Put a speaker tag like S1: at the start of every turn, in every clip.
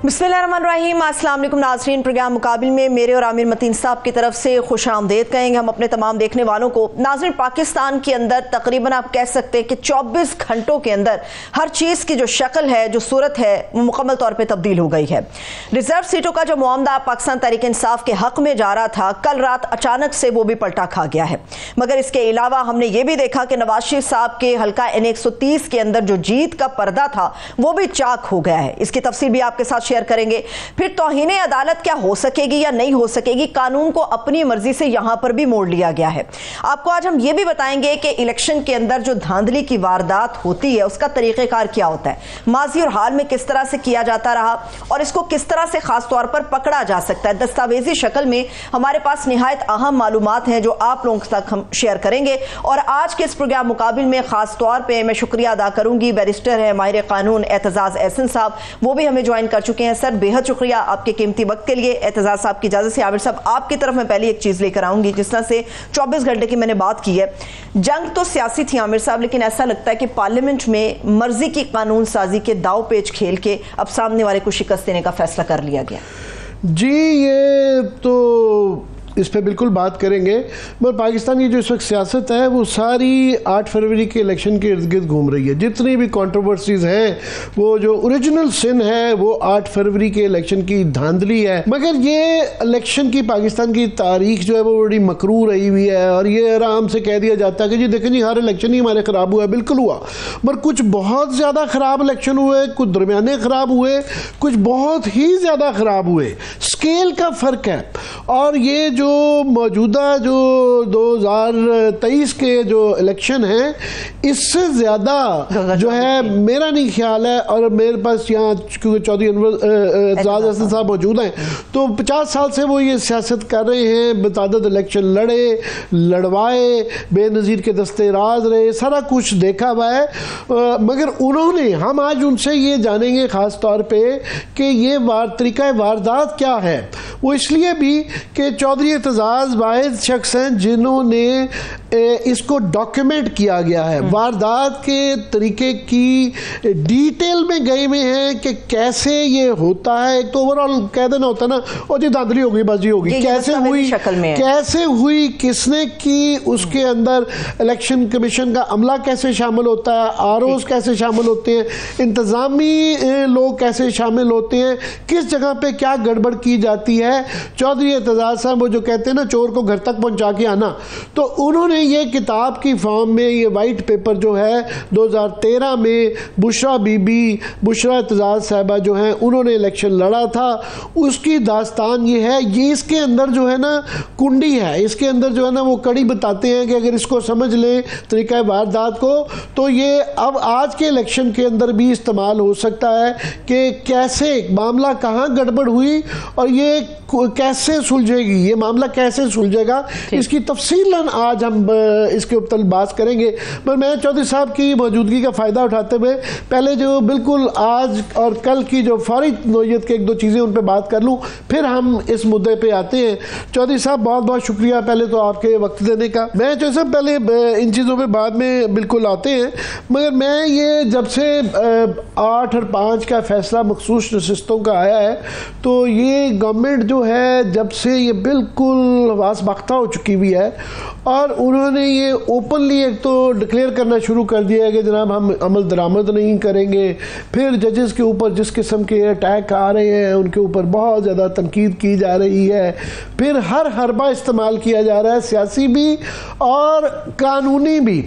S1: बिस्मिल्लाहिर्रहमानिर्रहीम। अस्सलाम वालेकुम नाज़रीन, प्रोग्राम मुकाबिल में मेरे और आमिर मतीन साहब की तरफ से खुश आमदेद कहेंगे हम अपने तमाम देखने वालों को। नाज़रीन, पाकिस्तान के अंदर तकरीबन आप कह सकते हैं कि 24 घंटों के अंदर हर चीज़ की जो शक्ल है, जो सूरत है, वो मुकम्मल तौर पर तब्दील हो गई है। रिजर्व सीटों का जो मामला पाकिस्तान तहरीक इंसाफ के हक में जा रहा था, कल रात अचानक से वो भी पलटा खा गया है। मगर इसके अलावा हमने ये भी देखा कि नवाज शरीफ साहब के हल्का N130 के अंदर जो जीत का पर्दा था वो भी चाक हो गया है। इसकी तफसील भी आपके साथ शेयर करेंगे। फिर तौहीने अदालत क्या हो सकेगी या नहीं हो सकेगी, कानून को अपनी मर्जी से यहां पर भी मोड़ लिया गया है। आपको आज हम ये भी बताएंगे कि इलेक्शन के अंदर जो धांधली की वारदात होती है उसका तरीक़ेकार क्या होता है, माजी और हाल में किस तरह से किया जाता रहा और इसको किस तरह से खास तौर पर पकड़ा जा सकता है। दस्तावेजी शक्ल में हमारे पास निहायत अहम मालूमात हैं जो आप लोगों तक हम शेयर करेंगे। और आज के इस प्रोग्राम मुकाबिल में खास तौर पर मैं शुक्रिया अदा करूंगी, बैरिस्टर है माहिर कानून एतजाज एहसन साहब, वो भी हमें ज्वाइन कर चुके हैं। सर, बेहद शुक्रिया आपके कीमती वक्त के लिए। एतजाज साहब की इजाजत से आमिर साहब आपकी तरफ मैं पहले एक चीज लेकर आऊंगी। जिस तरह से 24 घंटे की मैंने बात की है, जंग तो सियासी थी आमिर साहब, लेकिन ऐसा लगता है कि पार्लियामेंट में मर्जी की कानून साजी के दाव पेच खेल के अब सामने वाले को शिकस्त देने का फैसला कर लिया गया।
S2: जी, ये तो इस पर बिल्कुल बात करेंगे, मगर पाकिस्तान की जो इस वक्त सियासत है वो सारी 8 फरवरी के इलेक्शन के इर्द गिर्द घूम रही है। जितनी भी कंट्रोवर्सीज हैं, वो जो ओरिजिनल सिन है वो 8 फरवरी के इलेक्शन की धांधली है। मगर ये इलेक्शन की पाकिस्तान की तारीख जो है वो बड़ी मकरूर रही हुई है और ये आराम से कह दिया जाता है कि जी देखें जी हर इलेक्शन ही हमारे ख़राब हुआ। बिल्कुल हुआ, मगर कुछ बहुत ज़्यादा ख़राब इलेक्शन हुए, कुछ दरमियाने ख़राब हुए, कुछ बहुत ही ज़्यादा ख़राब हुए। स्केल का फ़र्क है। और ये जो मौजूदा जो 2023 के जो इलेक्शन है, इससे ज़्यादा जो है मेरा नहीं ख्याल है। और मेरे पास यहाँ क्योंकि चौधरी एतजाज एहसन साहब मौजूद हैं, तो 50 साल से वो ये सियासत कर रहे हैं, बतादद इलेक्शन लड़े, लड़वाए, बेनज़ीर के दस्ते राज रहे, सारा कुछ देखा हुआ है। मगर उन्होंने, हम आज उनसे ये जानेंगे ख़ास तौर पे कि ये तरीक़ा वारदात क्या है। वो इसलिए भी कि चौधरी एतजाज वाहिद शख्स हैं जिन्होंने इसको डॉक्यूमेंट किया गया है। वारदात के तरीके की डिटेल में गए हुए हैं कि कैसे ये होता है। एक तो ओवरऑल कह देना होता है ना, और जी धांधली होगी, बस जी होगी, कैसे हुई, कैसे हुई, किसने की, उसके अंदर इलेक्शन कमीशन का अमला कैसे शामिल होता है, आरओज़ कैसे शामिल होते हैं, इंतज़ामी लोग कैसे शामिल होते हैं, किस जगह पे क्या गड़बड़ की जाती है। चौधरी एतजाज साहब वो जो कहते हैं ना चोर को घर तक पहुंचा के आना, तो उन्होंने ये किताब की फॉर्म में ये वाइट पेपर जो है 2013 में बुशरा बीबी, बुशरा एतजाज साहबा जो हैं उन्होंने इलेक्शन लड़ा था, उसकी दास्तान ये है। ये इसके अंदर जो है ना कुंडी है, इसके अंदर जो है ना वो कड़ी बताते हैं कि अगर इसको समझ लें तरीका वारदात को, तो ये अब आज के इलेक्शन के अंदर भी इस्तेमाल हो सकता है कि कैसे मामला कहाँ गड़बड़ हुई और ये कैसे सुलझेगी, ये मामला कैसे सुलझेगा, इसकी तफसीलन आज हम इसके ऊपर बात करेंगे। पर मैं चौधरी साहब की मौजूदगी का फ़ायदा उठाते हुए पहले जो बिल्कुल आज और कल की जो फौरी नौयत के 1-2 चीज़ें उन पर बात कर लूँ, फिर हम इस मुद्दे पे आते हैं। चौधरी साहब बहुत बहुत शुक्रिया पहले तो आपके वक्त देने का। मैं चौधरी साहब पहले इन चीज़ों पर बाद में बिल्कुल आते हैं, मगर मैं ये जब से 8 और 5 का फैसला मखसूस नशिस्तों का आया है, तो ये गवर्नमेंट जो है जब से ये बिल्कुल वास बख्ता हो चुकी हुई है और उन्होंने ये ओपनली एक तो डिक्लेयर करना शुरू कर दिया है कि जनाब हम अमल दरामद नहीं करेंगे। फिर जजेस के ऊपर जिस किस्म के अटैक आ रहे हैं उनके ऊपर बहुत ज़्यादा तनकीद की जा रही है। फिर हर हरबा इस्तेमाल किया जा रहा है, सियासी भी और कानूनी भी।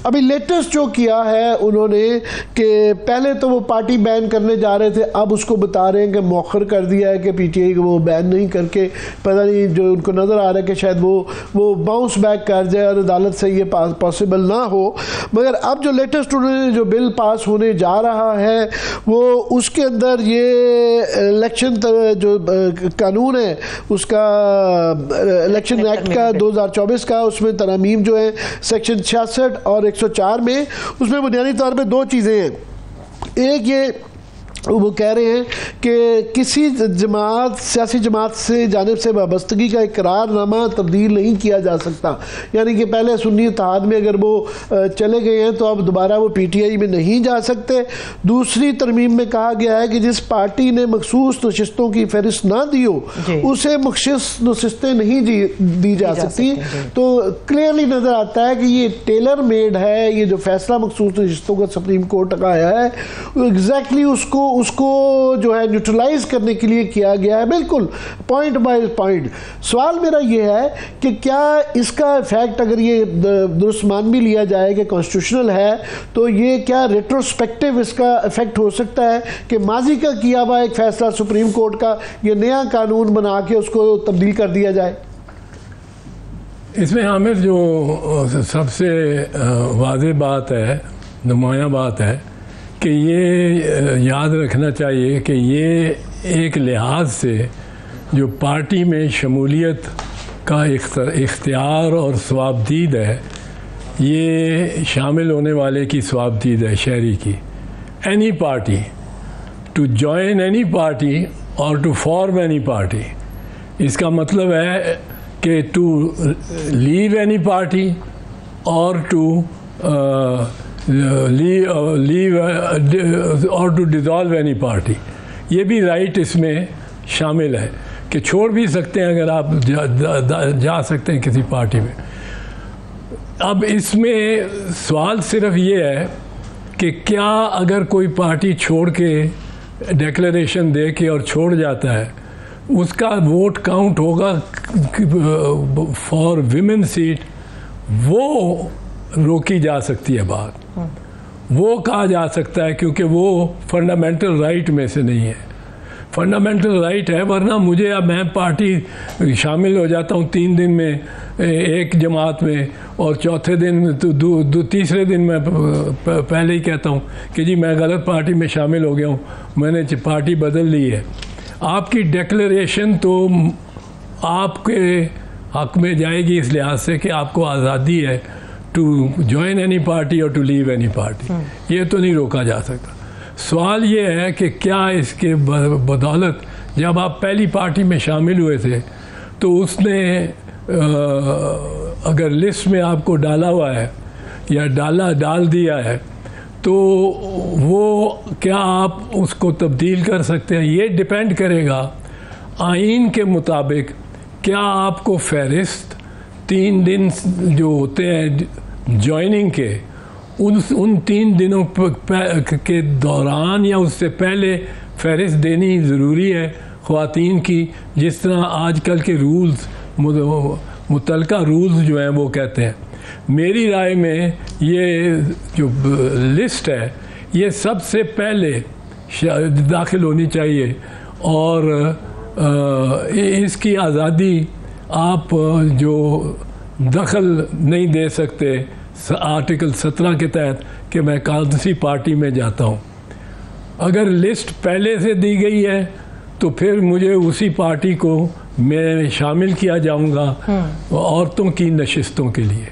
S2: अभी लेटेस्ट जो किया है उन्होंने कि पहले तो वो पार्टी बैन करने जा रहे थे, अब उसको बता रहे हैं कि मौखर कर दिया है कि PTI को वो बैन नहीं करके, पता नहीं जो उनको नज़र आ रहा है कि शायद वो बाउंस बैक कर जाए और अदालत से ये पॉसिबल ना हो। मगर अब जो लेटेस्ट उन्होंने जो बिल पास होने जा रहा है वो उसके अंदर ये इलेक्शन जो कानून है उसका, इलेक्शन एक्ट का 2024 का, उसमें तरमीम जो है सेक्शन 66 और 104 में, उसमें बुनियादी तौर पे 2 चीज़ें हैं। एक ये वो कह रहे हैं कि किसी जमात सियासी जमात से जानिब से वाबस्तगी का इकरारनामा तब्दील नहीं किया जा सकता, यानी कि पहले सुन्नी इत्तेहाद में अगर वो चले गए हैं तो अब दोबारा वो PTI में नहीं जा सकते। दूसरी तरमीम में कहा गया है कि जिस पार्टी ने मखसूस नशिस्तों की फहरिस्त ना दी हो उसे मखसूस नशिस्तें नहीं दी जा सकती। तो क्लियरली नज़र आता है कि ये टेलर मेड है, ये जो फैसला मखसूस नशिस्तों का सुप्रीम कोर्ट का आया है एग्जैक्टली उसको जो है न्यूट्रलाइज करने के लिए किया गया है, बिल्कुल पॉइंट बाय पॉइंट। सवाल मेरा ये है कि क्या इसका इफेक्ट अगर ये दुरुस्त मान भी लिया जाए कि कॉन्स्टिट्यूशनल है तो ये क्या रेट्रोस्पेक्टिव इसका इफेक्ट हो सकता है कि माजी का किया हुआ एक फैसला सुप्रीम कोर्ट का ये नया कानून बना के उसको तब्दील कर दिया जाए?
S3: इसमें आमिर जो सबसे वाज़ेह बात है, नुमायां बात है कि ये याद रखना चाहिए कि ये एक लिहाज से जो पार्टी में शमूलियत का इख्तियार और सवाबदीद है, ये शामिल होने वाले की सवाबदीद है शहरी की। Any party, to join any party और टू फॉर्म एनी पार्टी, इसका मतलब है कि टू लीव एनी पार्टी और टू लीव और टू डिज़ोल्व एनी पार्टी, ये भी राइट इसमें शामिल है कि छोड़ भी सकते हैं अगर आप जा सकते हैं किसी पार्टी में। अब इसमें सवाल सिर्फ ये है कि क्या अगर कोई पार्टी छोड़ के डिक्लेरेशन दे के और छोड़ जाता है, उसका वोट काउंट होगा फॉर विमेन सीट, वो रोकी जा सकती है बात, वो कहा जा सकता है क्योंकि वो फंडामेंटल राइट में से नहीं है। फंडामेंटल राइट है, वरना मुझे अब मैं पार्टी शामिल हो जाता हूँ 3 दिन में एक जमात में और चौथे दिन तो तीसरे दिन मैं पहले ही कहता हूँ कि जी मैं गलत पार्टी में शामिल हो गया हूँ, मैंने पार्टी बदल ली है। आपकी डिक्लेरेशन तो आपके हक में जाएगी इस लिहाज से कि आपको आज़ादी है टू जॉइन एनी पार्टी और टू लीव एनी पार्टी, ये तो नहीं रोका जा सकता। सवाल ये है कि क्या इसके बदौलत जब आप पहली पार्टी में शामिल हुए थे तो उसने अगर लिस्ट में आपको डाला हुआ है या डाल दिया है तो वो क्या आप उसको तब्दील कर सकते हैं? ये डिपेंड करेगा आइन के मुताबिक, क्या आपको फहरिस्त 3 दिन जो होते हैं जॉइनिंग के उन 3 दिनों के दौरान या उससे पहले फहरिस्त देनी ज़रूरी है ख़वातीन की, जिस तरह आजकल के रूल्स मुतलका रूल्स जो हैं वो कहते हैं। मेरी राय में ये जो लिस्ट है ये सबसे पहले दाखिल होनी चाहिए और इसकी आज़ादी आप जो दखल नहीं दे सकते आर्टिकल 17 के तहत कि मैं कौन सी पार्टी में जाता हूँ। अगर लिस्ट पहले से दी गई है तो फिर मुझे उसी पार्टी को मैं शामिल किया जाऊँगा औरतों की नशिस्तों के लिए।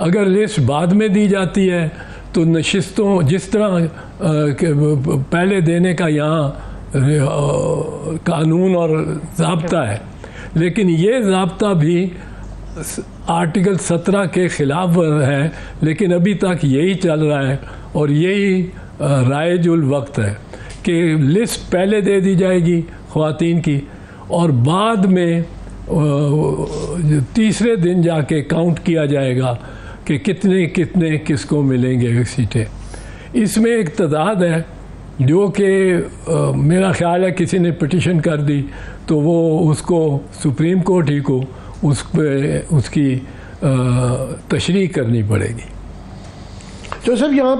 S3: अगर लिस्ट बाद में दी जाती है तो नशिस्तों जिस तरह पहले देने का यहाँ कानून और ज़ाब्ता है, लेकिन ये ज़ाब्ता भी आर्टिकल 17 के ख़िलाफ़ है, लेकिन अभी तक यही चल रहा है और यही राइजुल वक्त है कि लिस्ट पहले दे दी जाएगी ख़वातीन की और बाद में तीसरे दिन जाके काउंट किया जाएगा कि कितने कितने किसको मिलेंगे सीटें। इसमें एक तादाद है जो कि मेरा ख्याल है किसी ने पिटीशन कर दी तो वो उसको सुप्रीम कोर्ट ही को उसकी तशरीह करनी पड़ेगी।
S2: तो सर यहाँ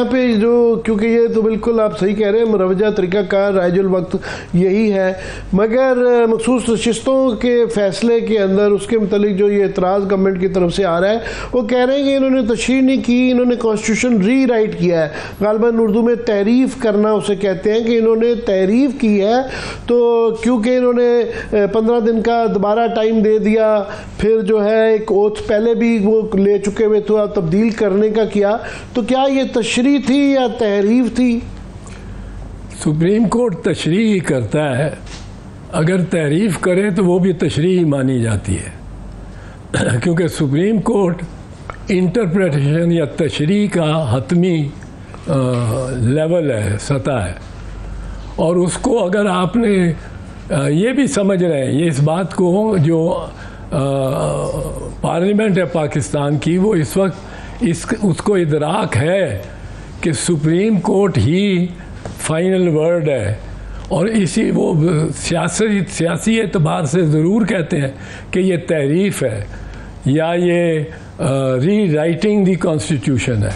S2: पे जो, क्योंकि ये तो बिल्कुल आप सही कह रहे हैं, मुरवजा तरीक़ाकार राइजुल वक्त यही है, मगर मखसूस नशिस्तों के फ़ैसले के अंदर उसके मतलब जो ये एतराज़ गवर्नमेंट की तरफ से आ रहा है वो कह रहे हैं कि इन्होंने तशरीह नहीं की, इन्होंने कॉन्स्टिट्यूशन री राइट किया है। गालिबन उर्दू में तहरीफ़ करना उसे कहते हैं कि इन्होंने तहरीफ़ की है। तो क्योंकि इन्होंने 15 दिन का दोबारा टाइम दे दिया, फिर जो है एक ओथ पहले भी वो ले चुके हुए तो तब्दील करने का किया, तो क्या ये तशरीह थी या तहरीफ थी?
S3: सुप्रीम कोर्ट तशरीह करता है, अगर तारीफ करे तो वो भी तशरीह मानी जाती है क्योंकि सुप्रीम कोर्ट इंटरप्रिटेशन या तशरीह का हतमी लेवल है, सतह है। और उसको अगर आपने ये भी समझ रहे हैं, ये इस बात को जो पार्लियामेंट है पाकिस्तान की, वो इस वक्त उसको इदराक है कि सुप्रीम कोर्ट ही फाइनल वर्ड है। और इसी वो सियासी एतबार से ज़रूर कहते हैं कि ये तहरीफ है या ये री राइटिंग दी कॉन्स्टिट्यूशन है,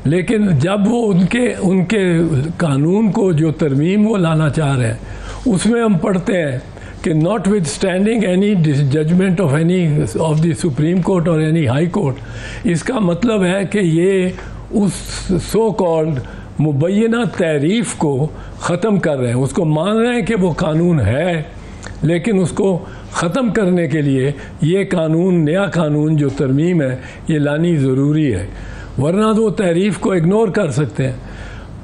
S3: लेकिन जब वो उनके कानून को जो तरमीम वो लाना चाह रहे हैं, उसमें हम पढ़ते हैं कि notwithstanding any judgment of any of the supreme court और एनी हाई कोर्ट, इसका मतलब है कि ये उस सो कॉल्ड मुबैना तहरीफ को ख़त्म कर रहे हैं। उसको मान रहे हैं कि वो कानून है, लेकिन उसको ख़त्म करने के लिए ये कानून, नया कानून जो तरमीम है, ये लानी ज़रूरी है, वरना तो वो तहरीफ को इग्नोर कर सकते हैं।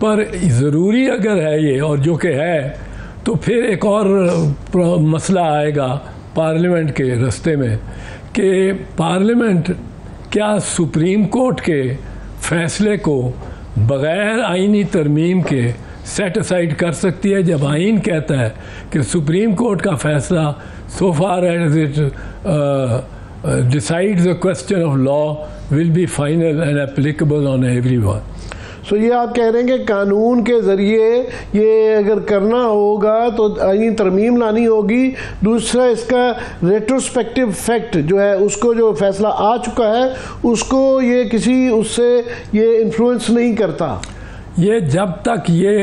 S3: पर ज़रूरी अगर है ये, और जो कि है, तो फिर एक और मसला आएगा पार्लियामेंट के रास्ते में कि पार्लियामेंट क्या सुप्रीम कोर्ट के फ़ैसले को बग़ैर आइनी तरमीम के सेट असाइड कर सकती है, जब आइन कहता है कि सुप्रीम कोर्ट का फ़ैसला so far as it decides the question of law will be final and applicable on everyone.
S2: So ये आप कह रहे हैं कि कानून के ज़रिए ये अगर करना होगा तो आईनी तरमीम लानी होगी। दूसरा, इसका रेट्रोस्पेक्टिव फैक्ट जो है, उसको जो फैसला आ चुका है उसको ये किसी उससे ये इन्फ्लुएंस नहीं करता।
S3: ये जब तक ये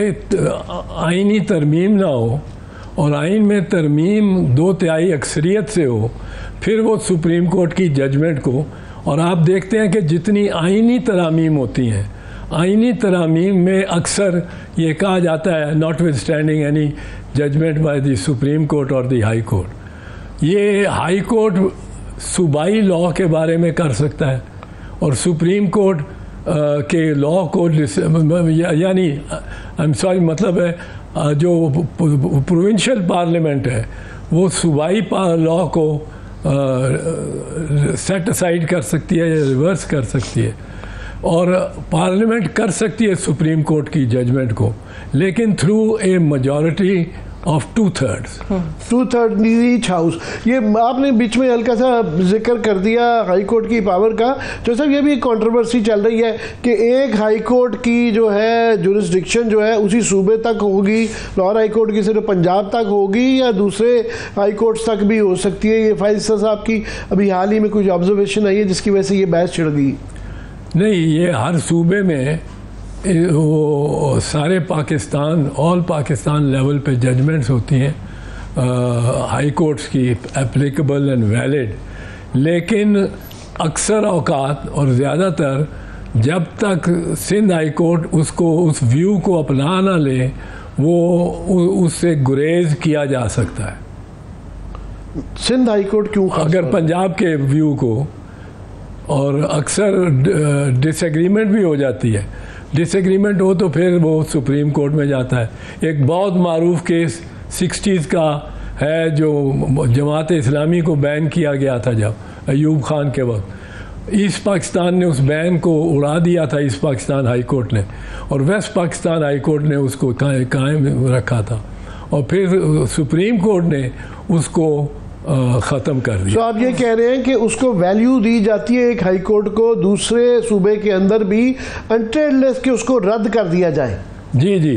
S3: आईनी तरमीम ना हो और आइन में तरमीम 2/3 अक्सरियत से हो, फिर वो सुप्रीम कोर्ट की जजमेंट को, और आप देखते हैं कि जितनी आइनी तरामीम होती हैं, आइनी तरामीम में अक्सर ये कहा जाता है notwithstanding any judgment by the supreme court और द हाई कोर्ट। ये हाई कोर्ट सूबाई लॉ के बारे में कर सकता है और सुप्रीम कोर्ट के लॉ को, यानी आई एम सॉरी, मतलब है जो प्रोविंशियल पार्लियामेंट है वो सूबाई लॉ को सेट असाइड कर सकती है या रिवर्स कर सकती है, और पार्लियामेंट कर सकती है सुप्रीम कोर्ट की जजमेंट को, लेकिन through a majority of 2/3 each house.
S2: ये आपने बीच में हल्का सा जिक्र कर दिया हाई कोर्ट की पावर का, तो सब ये भी कंट्रोवर्सी चल रही है कि एक हाई कोर्ट की जो है जुरिस्डिक्शन जो है उसी सूबे तक होगी, लाहौर हाई कोर्ट की सिर्फ पंजाब तक होगी या दूसरे हाई कोर्ट्स तक भी हो सकती है। ये फाइज़ साहब की अभी हाल ही में कुछ ऑब्जर्वेशन आई है जिसकी वजह से ये बहस छिड़ गई।
S3: नहीं, ये हर सूबे में वो सारे पाकिस्तान, ऑल पाकिस्तान लेवल पे जजमेंट्स होती हैं हाई कोर्ट्स की, एप्लीकेबल एंड वैलिड, लेकिन अक्सर औकात और ज़्यादातर जब तक सिंध हाई कोर्ट उसको, उस व्यू को अपना ना ले, वो उससे गुरेज किया जा सकता है।
S2: सिंध हाई कोर्ट क्यों?
S3: अगर पंजाब के व्यू को, और अक्सर डिसएग्रीमेंट भी हो जाती है, डिसएग्रीमेंट हो तो फिर वो सुप्रीम कोर्ट में जाता है। एक बहुत मारूफ केस 60s का है जो जमात इस्लामी को बैन किया गया था जब अयूब खान के वक्त। ईस्ट पाकिस्तान ने उस बैन को उड़ा दिया था, ईस्ट पाकिस्तान हाई कोर्ट ने, और वेस्ट पाकिस्तान हाई कोर्ट ने उसको कायम रखा था, और फिर सुप्रीम कोर्ट ने उसको ख़त्म कर दिया।
S2: तो आप ये कह रहे हैं कि उसको वैल्यू दी जाती है एक हाई कोर्ट को दूसरे सूबे के अंदर भी, अनटिल कि उसको रद्द कर दिया जाए।
S3: जी जी,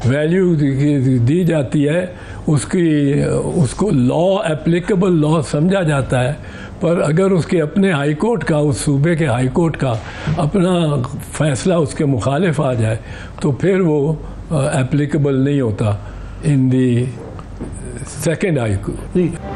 S3: वैल्यू दी जाती है उसको लॉ, एप्लीकेबल लॉ समझा जाता है, पर अगर उसके अपने हाई कोर्ट का, उस सूबे के हाई कोर्ट का अपना फैसला उसके मुखालिफ आ जाए तो फिर वो एप्लीकेबल नहीं होता in the second high court.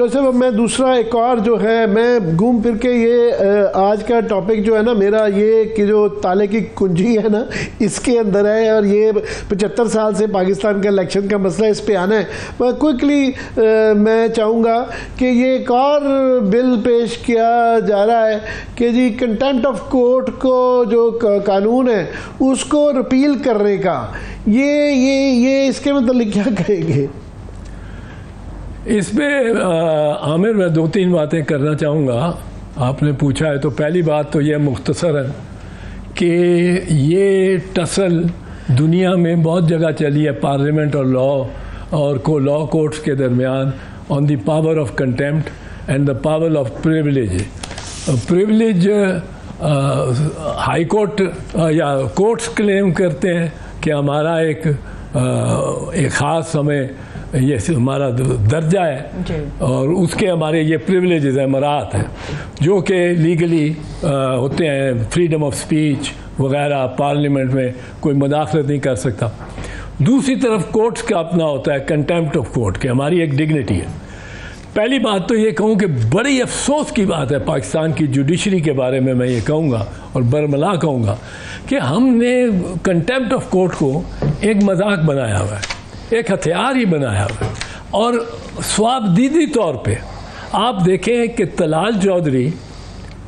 S2: Joseph, अब मैं दूसरा एक और जो है, मैं घूम फिर के ये आज का टॉपिक जो है ना मेरा, ये कि जो ताले की कुंजी है ना इसके अंदर है, और ये 75 साल से पाकिस्तान का इलेक्शन का मसला, इस पे आना है। मैं क्विकली मैं चाहूँगा कि ये एक और बिल पेश किया जा रहा है कि जी कंटेम्प्ट ऑफ कोर्ट को जो कानून है उसको रिपील करने का, ये इसके मतलब क्या कहेंगे?
S3: इसमें आमिर मैं 2-3 बातें करना चाहूँगा। आपने पूछा है तो पहली बात तो यह मुख्तसरन कि ये टसल दुनिया में बहुत जगह चली है, पार्लियामेंट और लॉ कोर्ट्स के दरमियान, on the power of contempt and the power of privilege. Privilege high court या कोर्ट्स क्लेम करते हैं कि हमारा एक ख़ास समय ये हमारा दर्जा है और उसके हमारे ये प्रिविलेजेस हैं, मराहत हैं, जो कि लीगली होते हैं, फ्रीडम ऑफ स्पीच वगैरह, पार्लियामेंट में कोई मुदाखलत नहीं कर सकता। दूसरी तरफ कोर्ट्स का अपना होता है कंटेम्प्ट ऑफ कोर्ट, के हमारी एक डिग्निटी है। पहली बात तो ये कहूँ कि बड़ी अफसोस की बात है पाकिस्तान की जुडिशरी के बारे में, मैं ये कहूँगा और बरमला कहूँगा कि हमने कंटेम्प्ट ऑफ कोर्ट को एक मजाक बनाया हुआ है, एक हथियार ही बनाया हुआ है। और स्वाबदीदी तौर पे आप देखें कि तलाल चौधरी,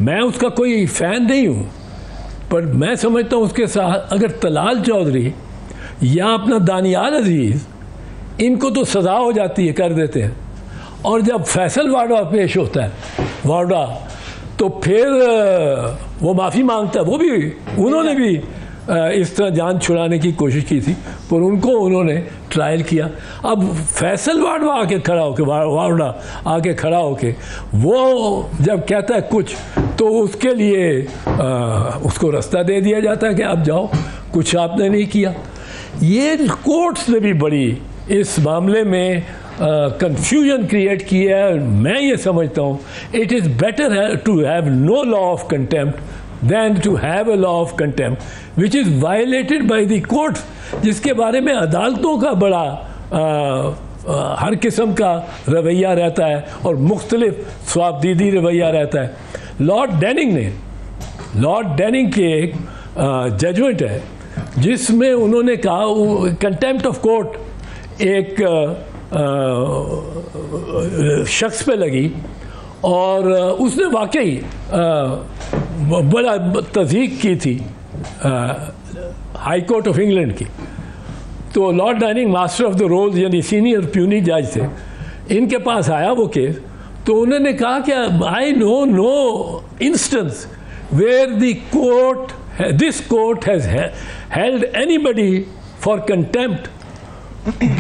S3: मैं उसका कोई फ़ैन नहीं हूँ, पर मैं समझता हूँ उसके साथ अगर तलाल चौधरी या अपना दानियाल अजीज़, इनको तो सज़ा हो जाती है, कर देते हैं। और जब फैसल वाडा पेश होता है, वाडा, तो फिर वो माफ़ी मांगता है। वो भी, उन्होंने भी इस तरह जान छुड़ाने की कोशिश की थी, पर उनको उन्होंने ट्रायल किया। अब फैसल वाडा आके खड़ा होके, वाडा आके खड़ा होके वो जब कहता है कुछ, तो उसके लिए उसको रास्ता दे दिया जाता है कि आप जाओ, कुछ आपने नहीं किया। ये कोर्ट्स ने भी बड़ी इस मामले में कंफ्यूजन क्रिएट की है। मैं ये समझता हूँ it is better to have no law of contempt than to have a law of contempt which is violated by the courts, जिसके बारे में अदालतों का बड़ा हर किस्म का रवैया रहता है और मुख्तलिफ स्वाबदीदी रवैया रहता है। लॉर्ड डेनिंग के एक जजमेंट है जिसमें उन्होंने कहा कंटेम्प्ट ऑफ कोर्ट एक शख्स पे लगी और उसने वाकई बड़ा तज़ीक की थी हाई कोर्ट ऑफ इंग्लैंड की। तो Lord Denning master of the rolls यानी सीनियर प्यूनी जज थे, इनके पास आया वो केस, तो उन्होंने कहा कि I know instance where the court, this court has held anybody for contempt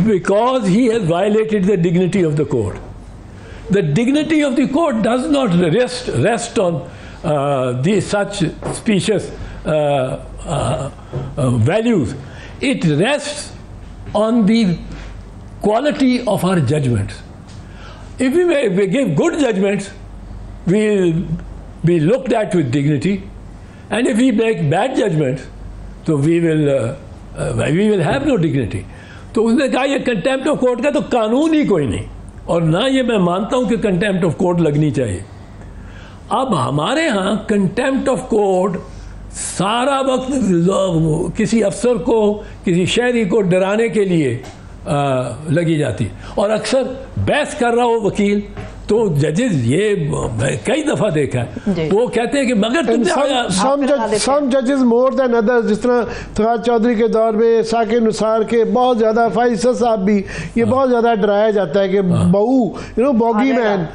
S3: because he has violated the dignity of the court. The dignity of the court does not rest on these such specious values. It rests on the quality of our judgments. If we give good judgments, we will be looked at with dignity, and if we make bad judgments, so we will have no dignity. तो उसने कहा ये contempt of court का तो कानून ही कोई नहीं, और ना ये मैं मानता हूं कि कंटेम्प्ट ऑफ कोर्ट लगनी चाहिए। अब हमारे यहाँ कंटेम्प्ट ऑफ कोर्ट सारा वक्त किसी अफसर को, किसी शहरी को डराने के लिए लगी जाती है, और अक्सर बहस कर रहा हो वकील तो जजेस, ये कई दफ़ा देखा है, वो कहते हैं कि मगर
S2: सम जजेस मोर देन अदर्स, जिस तरह फवाद चौधरी के दौर में साकिब निसार के बहुत ज़्यादा, फैसल साहब भी, ये बहुत ज़्यादा डराया जाता है कि बहू बॉगी मैन।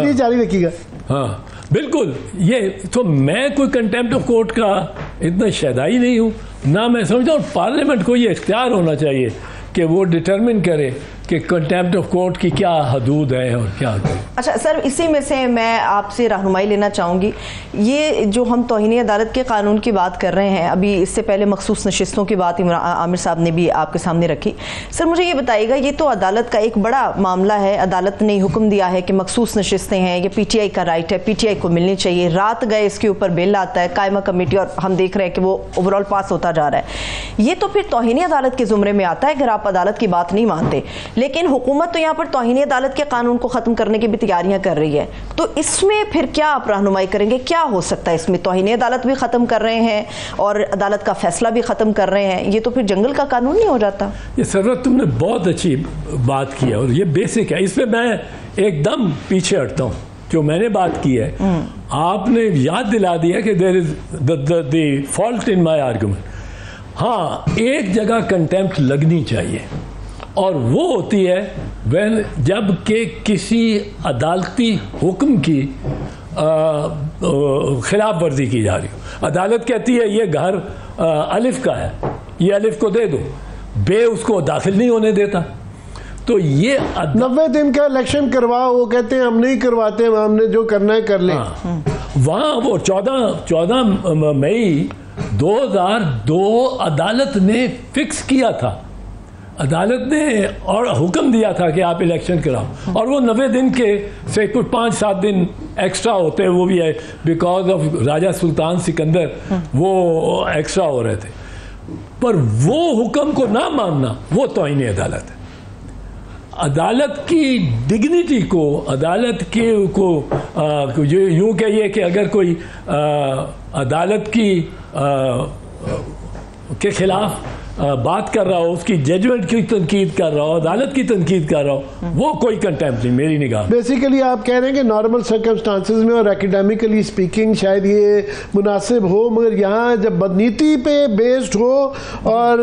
S2: ये जारी रखिएगा।
S3: हाँ बिल्कुल, ये तो मैं कोई कंटेम्प्ट ऑफ कोर्ट का इतना शहदाई नहीं हूँ, ना मैं समझता हूँ पार्लियामेंट को ये इख्तियार होना चाहिए कि वो डिटरमिन करे कि कंटेम्प्ट ऑफ कोर्ट की क्या हदूद है और क्या।
S1: अच्छा सर, इसी में से मैं आपसे रहनुमाई लेना चाहूँगी। ये जो हम तौहीन अदालत के कानून की बात कर रहे हैं, अभी इससे पहले मखसूस नशिस्तों की बात आमिर साहब ने भी आपके सामने रखी। सर मुझे ये बताइएगा, ये तो अदालत का एक बड़ा मामला है, अदालत ने हुक्म दिया है कि मखसूस नशिस्तें हैं, ये PTI का राइट है, PTI को मिलनी चाहिए। रात गए इसके ऊपर बिल आता है, कायमा कमेटी, और हम देख रहे हैं कि वो ओवरऑल पास होता जा रहा है। ये तो फिर तौहीन अदालत के ज़ुमरे में आता है अगर आप अदालत की बात नहीं मानते। लेकिन हुकूमत तो यहाँ पर तौहीन अदालत के कानून को ख़त्म करने की भी तैयारियां कर रही है, तो इसमें फिर क्या आप रहनुमाई करेंगे? क्या हो सकता है इसमें? तौहीन अदालत भी ख़त्म कर रहे हैं और अदालत का फैसला भी ख़त्म कर रहे हैं, ये तो फिर जंगल का कानून नहीं हो जाता?
S3: ये सरवत तुमने बहुत अच्छी बात की है और ये बेसिक है, इसमें मैं एकदम पीछे हटता हूँ। जो मैंने बात की है, आपने याद दिला दिया कि there is the fault in my argument. हाँ, एक जगह कंटेम्प्ट लगनी चाहिए और वो होती है व्हेन जब के किसी अदालती हुक्म की खिलाफ वर्जी की जा रही हो। अदालत कहती है ये घर अलिफ का है, ये अलिफ को दे दो, बे उसको दाखिल नहीं होने देता, तो ये
S2: 90 दिन का इलेक्शन करवाओ, वो कहते हैं हम नहीं करवाते, हमने जो करना है कर लें।
S3: वहाँ वो 14 मई 2002 अदालत ने फिक्स किया था, अदालत ने और हुक्म दिया था कि आप इलेक्शन कराओ, और वो 90 दिन के से कुछ 5-7 दिन एक्स्ट्रा होते हैं, वो भी है बिकॉज ऑफ राजा सुल्तान सिकंदर, वो एक्स्ट्रा हो रहे थे। पर वो हुक्म को ना मानना वो तौहीन अदालत है। अदालत की डिग्निटी को, अदालत के को यूँ कहिए कि अगर कोई अदालत की के खिलाफ बात कर रहा हो, उसकी जजमेंट की तनकीद कर रहा हो, अदालत की तनकीद कर रहा हो, वो कोई कंटेम्प्ट नहीं मेरी निगाह।
S2: बेसिकली आप कह रहे हैं कि नॉर्मल सर्कमस्टांसेस में और एकेडमिकली स्पीकिंग शायद ये मुनासिब हो, मगर यहाँ जब बदनीति पे बेस्ड हो, और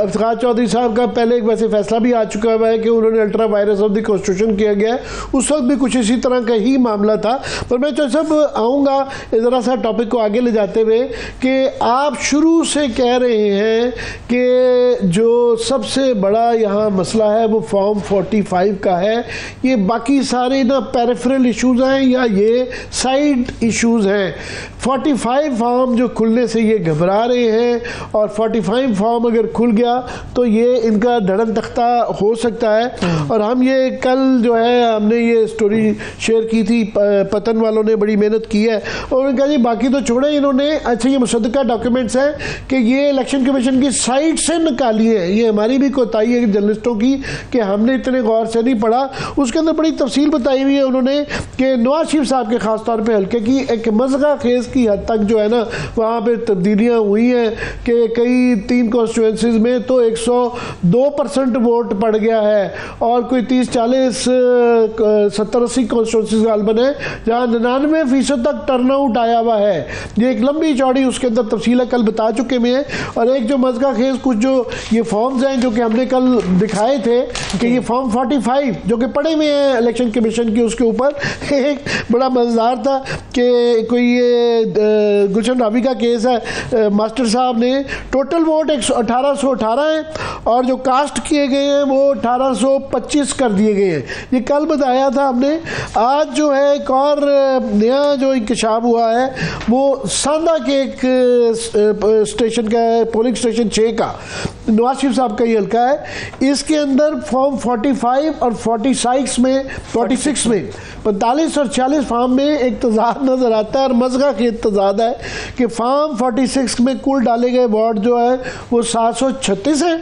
S2: इफ्तिखार चौधरी साहब का पहले एक वैसे फैसला भी आ चुका हुआ है कि उन्होंने ultra vires of the constitution किया गया है, उस वक्त भी कुछ इसी तरह का ही मामला था। पर मैं तो सब आऊँगा ज़रा सा टॉपिक को आगे ले जाते हुए कि आप शुरू से कह रहे हैं कि जो सबसे बड़ा यहाँ मसला है वो फॉर्म 45 का है, ये बाकी सारे ना पेरिफेरल इश्यूज हैं या ये साइड इश्यूज हैं। 45 फॉर्म जो खुलने से ये घबरा रहे हैं, और 45 फॉर्म अगर खुल गया तो ये इनका धड़न तख्ता हो सकता है। और हम ये कल जो है हमने ये स्टोरी शेयर की थी, पतन वालों ने बड़ी मेहनत की है, और उन्होंने कहा जी बाकी तो छोड़े, इन्होंने अच्छा ये मुसद्दका डॉक्यूमेंट्स हैं कि ये इलेक्शन कमीशन की साइड से निकाली है। ये हमारी भी कोताही है जर्नलिस्टों की कि हमने इतने गौर से नहीं पढ़ा। उसके अंदर बड़ी तफसील बताई हुई है उन्होंने कि नवाज शरीफ साहब के खास तौर पे हल्के की एक मज़गा खेज की हद तक जो है ना वहाँ पे तब्दीलियाँ हुई हैं कि कई 3 कॉन्स्टिट्यूंसीज में तो 102% वोट पड़ गया है, और कोई 30-40 70-80 कॉन्स्टिट्यूंसीज गालबन है जहाँ 99% तक टर्नआउट आया हुआ है। ये एक लंबी चौड़ी उसके अंदर तफसील कल बता चुके हैं। और एक जो मज़गा खेज कुछ जो ये फॉर्म्स हैं जो कि हमने कल दिखाए थे कि ये फॉर्म 45 जो कि पड़े हुए हैं इलेक्शन कमीशन की, उसके ऊपर एक बड़ा मजेदार था कि कोई ये गुलशन रावी का केस है, मास्टर साहब ने टोटल वोट 1818 है और जो कास्ट किए गए हैं वो 1825 कर दिए गए हैं। ये कल बताया था हमने। आज जो है एक और नया जो इंकशाफ हुआ है वो सांदा के एक स्टेशन का है, पोलिंग स्टेशन 6 का, नवाज शरीफ साहब का ये हल्का है। इसके अंदर फॉर्म 45 और 46 में 45 और 46 फॉर्म में एक तजाद नजर आता है, और मज़गा की तजाद है कि फॉर्म 46 में कुल डाले गए वोट जो है वो 736 है,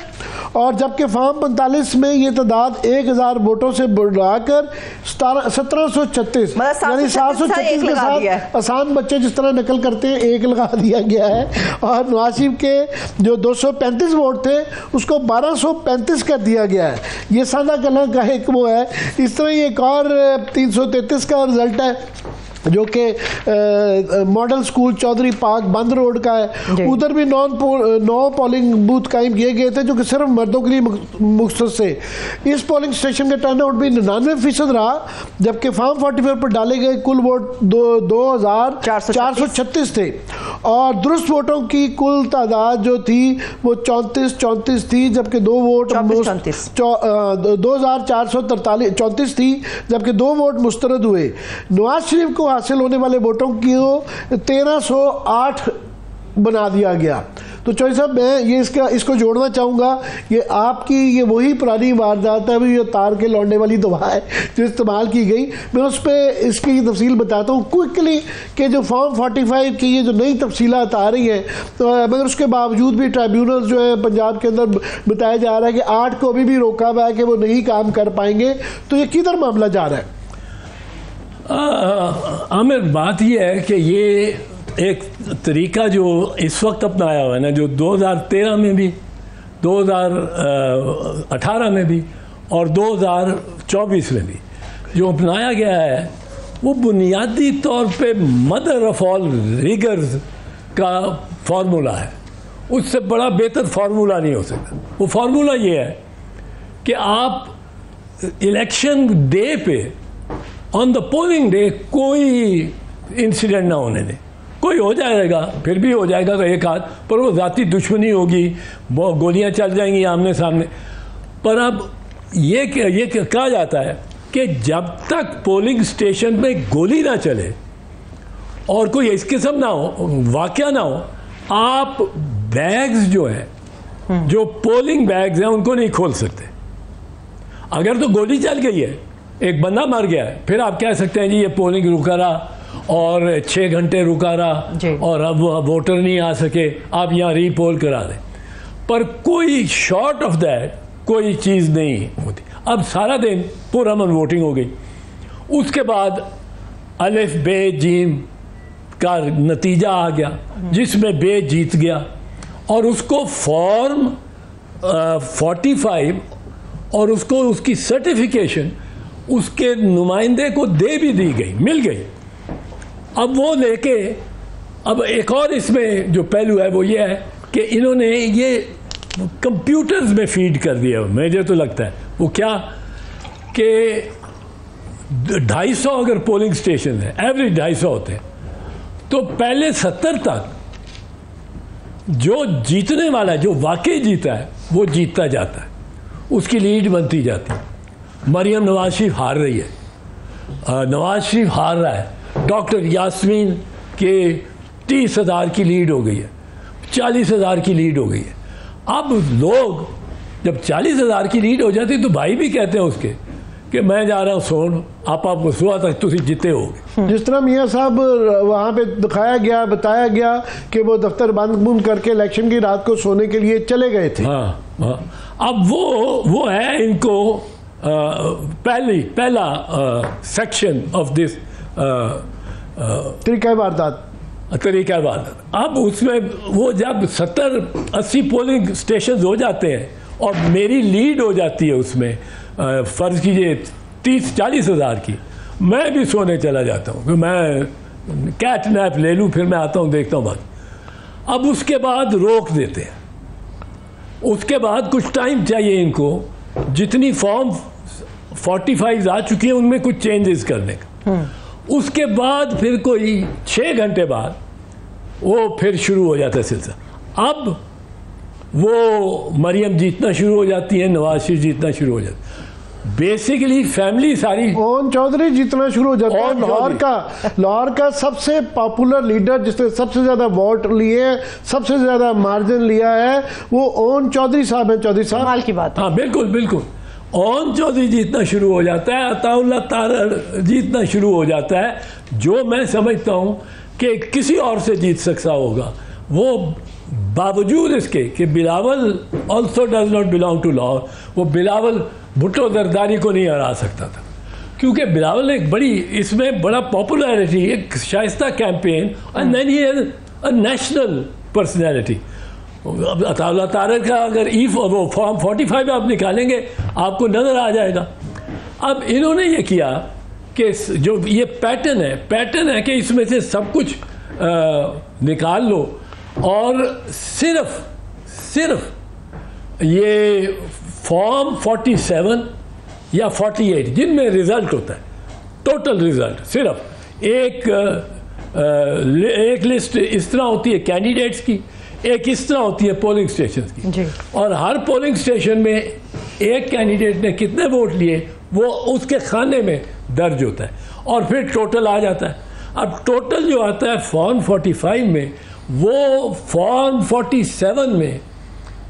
S2: और जबकि फॉर्म 45 में ये तादाद 1000 वोटों से बढ़ाकर 1736 यानी 736 के साथ आसान बच्चे जिस तरह नकल करते हैं 1 लगा दिया गया है। और नवाज शरीफ के जो 235 वोट थे उसको 1235 कर दिया गया है। ये सादा कला का एक वो है। इस तरह ये एक और 333 का रिजल्ट है जो कि मॉडल स्कूल चौधरी पार्क बंद रोड का है। उधर भी 9 पोलिंग बूथ कायम किए गए थे जो कि सिर्फ मर्दों के लिए मुख्तस से। इस पोलिंग स्टेशन का टर्नआउट भी 99% रहा, जबकि फॉर्म 44 पर डाले गए कुल वोट 2436 थे, और दुरुस्त वोटों की कुल तादाद जो थी वो 34 थी, जबकि 2 वोट 2434 थी, जबकि 2 वोट मुस्तरद हुए। नवाज शरीफ को हासिल होने वाले वोटों की 1308 बना दिया गया। तो चौधरी साहब मैं ये इसको जोड़ना चाहूँगा, ये आपकी ये वही पुरानी वारदात है, ये तार के लौंडे वाली दवा है जो इस्तेमाल की गई। मैं उस पर इसकी तफसील बताता हूँ क्विकली कि जो फॉर्म 45 की ये जो नई तफसीलात आ रही हैं, तो मगर उसके बावजूद भी ट्राइब्यूनल जो है पंजाब के अंदर बताया जा रहा है कि 8 को अभी भी रोका हुआ है कि वो नहीं काम कर पाएंगे। तो ये किधर मामला जा रहा है?
S3: आमिर, बात ये है कि ये एक तरीका जो इस वक्त अपनाया हुआ है ना, जो 2013 में भी, 2018 में भी और 2024 में भी जो अपनाया गया है, वो बुनियादी तौर पे मदर ऑफ ऑल रिगर्स का फार्मूला है। उससे बड़ा बेहतर फार्मूला नहीं हो सकता। वो फार्मूला ये है कि आप इलेक्शन डे पे, ऑन द पोलिंग डे, कोई इंसिडेंट ना होने दें। कोई हो जाएगा, फिर भी हो जाएगा तो एक आध, पर वो ज़ाती दुश्मनी होगी, वो गोलियां चल जाएंगी आमने सामने। पर अब ये कहा जाता है कि जब तक पोलिंग स्टेशन पे गोली ना चले और कोई इस किस्म ना हो, वाकया ना हो, आप बैग्स जो है, जो पोलिंग बैग्स हैं, उनको नहीं खोल सकते। अगर तो गोली चल गई है, एक बंदा मर गया है, फिर आप कह सकते हैं जी ये पोलिंग रुका रहा और 6 घंटे रुका रहा और अब वोटर नहीं आ सके, आप यहाँ रीपोल करा दें। पर कोई शॉर्ट ऑफ दैट कोई चीज़ नहीं होती। अब सारा दिन पुरअमन वोटिंग हो गई, उसके बाद अलिफ बे जीम का नतीजा आ गया जिसमें बे जीत गया और उसको फॉर्म 45 और उसको उसकी सर्टिफिकेशन उसके नुमाइंदे को दे भी दी गई, मिल गई। अब वो लेके, अब एक और इसमें जो पहलू है वो ये है कि इन्होंने ये कंप्यूटर्स में फीड कर दिया। मुझे तो लगता है वो क्या कि 250 अगर पोलिंग स्टेशन है, एवरेज 250 होते हैं, तो पहले 70 तक जो जीतने वाला है, जो वाकई जीता है, वो जीतता जाता है, उसकी लीड बनती जाती है। मरियम नवाज शरीफ हार रही है, नवाज शरीफ हार रहा है, डॉक्टर यास्मीन के 30,000 की लीड हो गई है, 40,000 की लीड हो गई है। अब लोग जब 40,000 की लीड हो जाती है तो भाई भी कहते हैं उसके कि मैं जा रहा हूँ सोन, आपको सुबह तक तुम जीते होगे।
S2: जिस तरह मियाँ साहब वहाँ पे दिखाया गया, बताया गया कि वो दफ्तर बंद करके इलेक्शन की रात को सोने के लिए चले गए थे।
S3: हाँ, हाँ। अब वो है इनको पहला सेक्शन ऑफ दिस
S2: तरीका वारदात।
S3: अब उसमें वो जब 70-80 पोलिंग स्टेशन हो जाते हैं और मेरी लीड हो जाती है उसमें, फर्ज कीजिए 30-40 हज़ार की, मैं भी सोने चला जाता हूँ कि मैं कैट नैप ले लूँ, फिर मैं आता हूँ देखता हूँ बात। अब उसके बाद रोक देते हैं, उसके बाद कुछ टाइम चाहिए इनको, जितनी फॉर्म 45 आ चुकी है उनमें कुछ चेंजेस करने का। उसके बाद फिर कोई 6 घंटे बाद वो फिर शुरू हो जाता है सिलसिला। अब वो मरियम जीतना शुरू हो जाती है, नवाज शरीफ जीतना शुरू हो जाता है, बेसिकली फैमिली सारी।
S2: ओन चौधरी जीतना शुरू हो जाता है। लाहौर का सबसे पॉपुलर लीडर जिसने सबसे ज्यादा वोट लिए, सबसे ज्यादा मार्जिन लिया है, वो ओन चौधरी साहब है। चौधरी साहब
S1: कमाल की बात।
S3: हाँ बिल्कुल बिल्कुल, ओन चौधरी जीतना शुरू हो जाता है, अताउल्लाह तारर जीतना शुरू हो जाता है, जो मैं समझता हूँ कि किसी और से जीत सकता होगा। वो बावजूद इसके कि Bilawal also does not belong to Lahore, वो बिलावल भुट्टो जरदारी को नहीं हरा सकता था, क्योंकि बिलावल ने एक बड़ी इसमें बड़ा पॉपुलैरिटी, एक शाइस्ता campaign, and then he has a national personality. Ataullah Tarar का अगर वो फॉर्म 45 आप निकालेंगे आपको नज़र आ जाएगा। अब इन्होंने ये किया कि जो ये पैटर्न है कि इसमें से सब कुछ निकाल लो और सिर्फ ये फॉर्म 47 या 48 जिनमें रिजल्ट होता है, टोटल रिजल्ट, सिर्फ एक लिस्ट इस तरह होती है कैंडिडेट्स की, एक इस तरह होती है पोलिंग स्टेशन की, और हर पोलिंग स्टेशन में एक कैंडिडेट ने कितने वोट लिए वो उसके खाने में दर्ज होता है और फिर टोटल आ जाता है। अब टोटल जो आता है फॉर्म 45 में, वो फॉर्म 47 में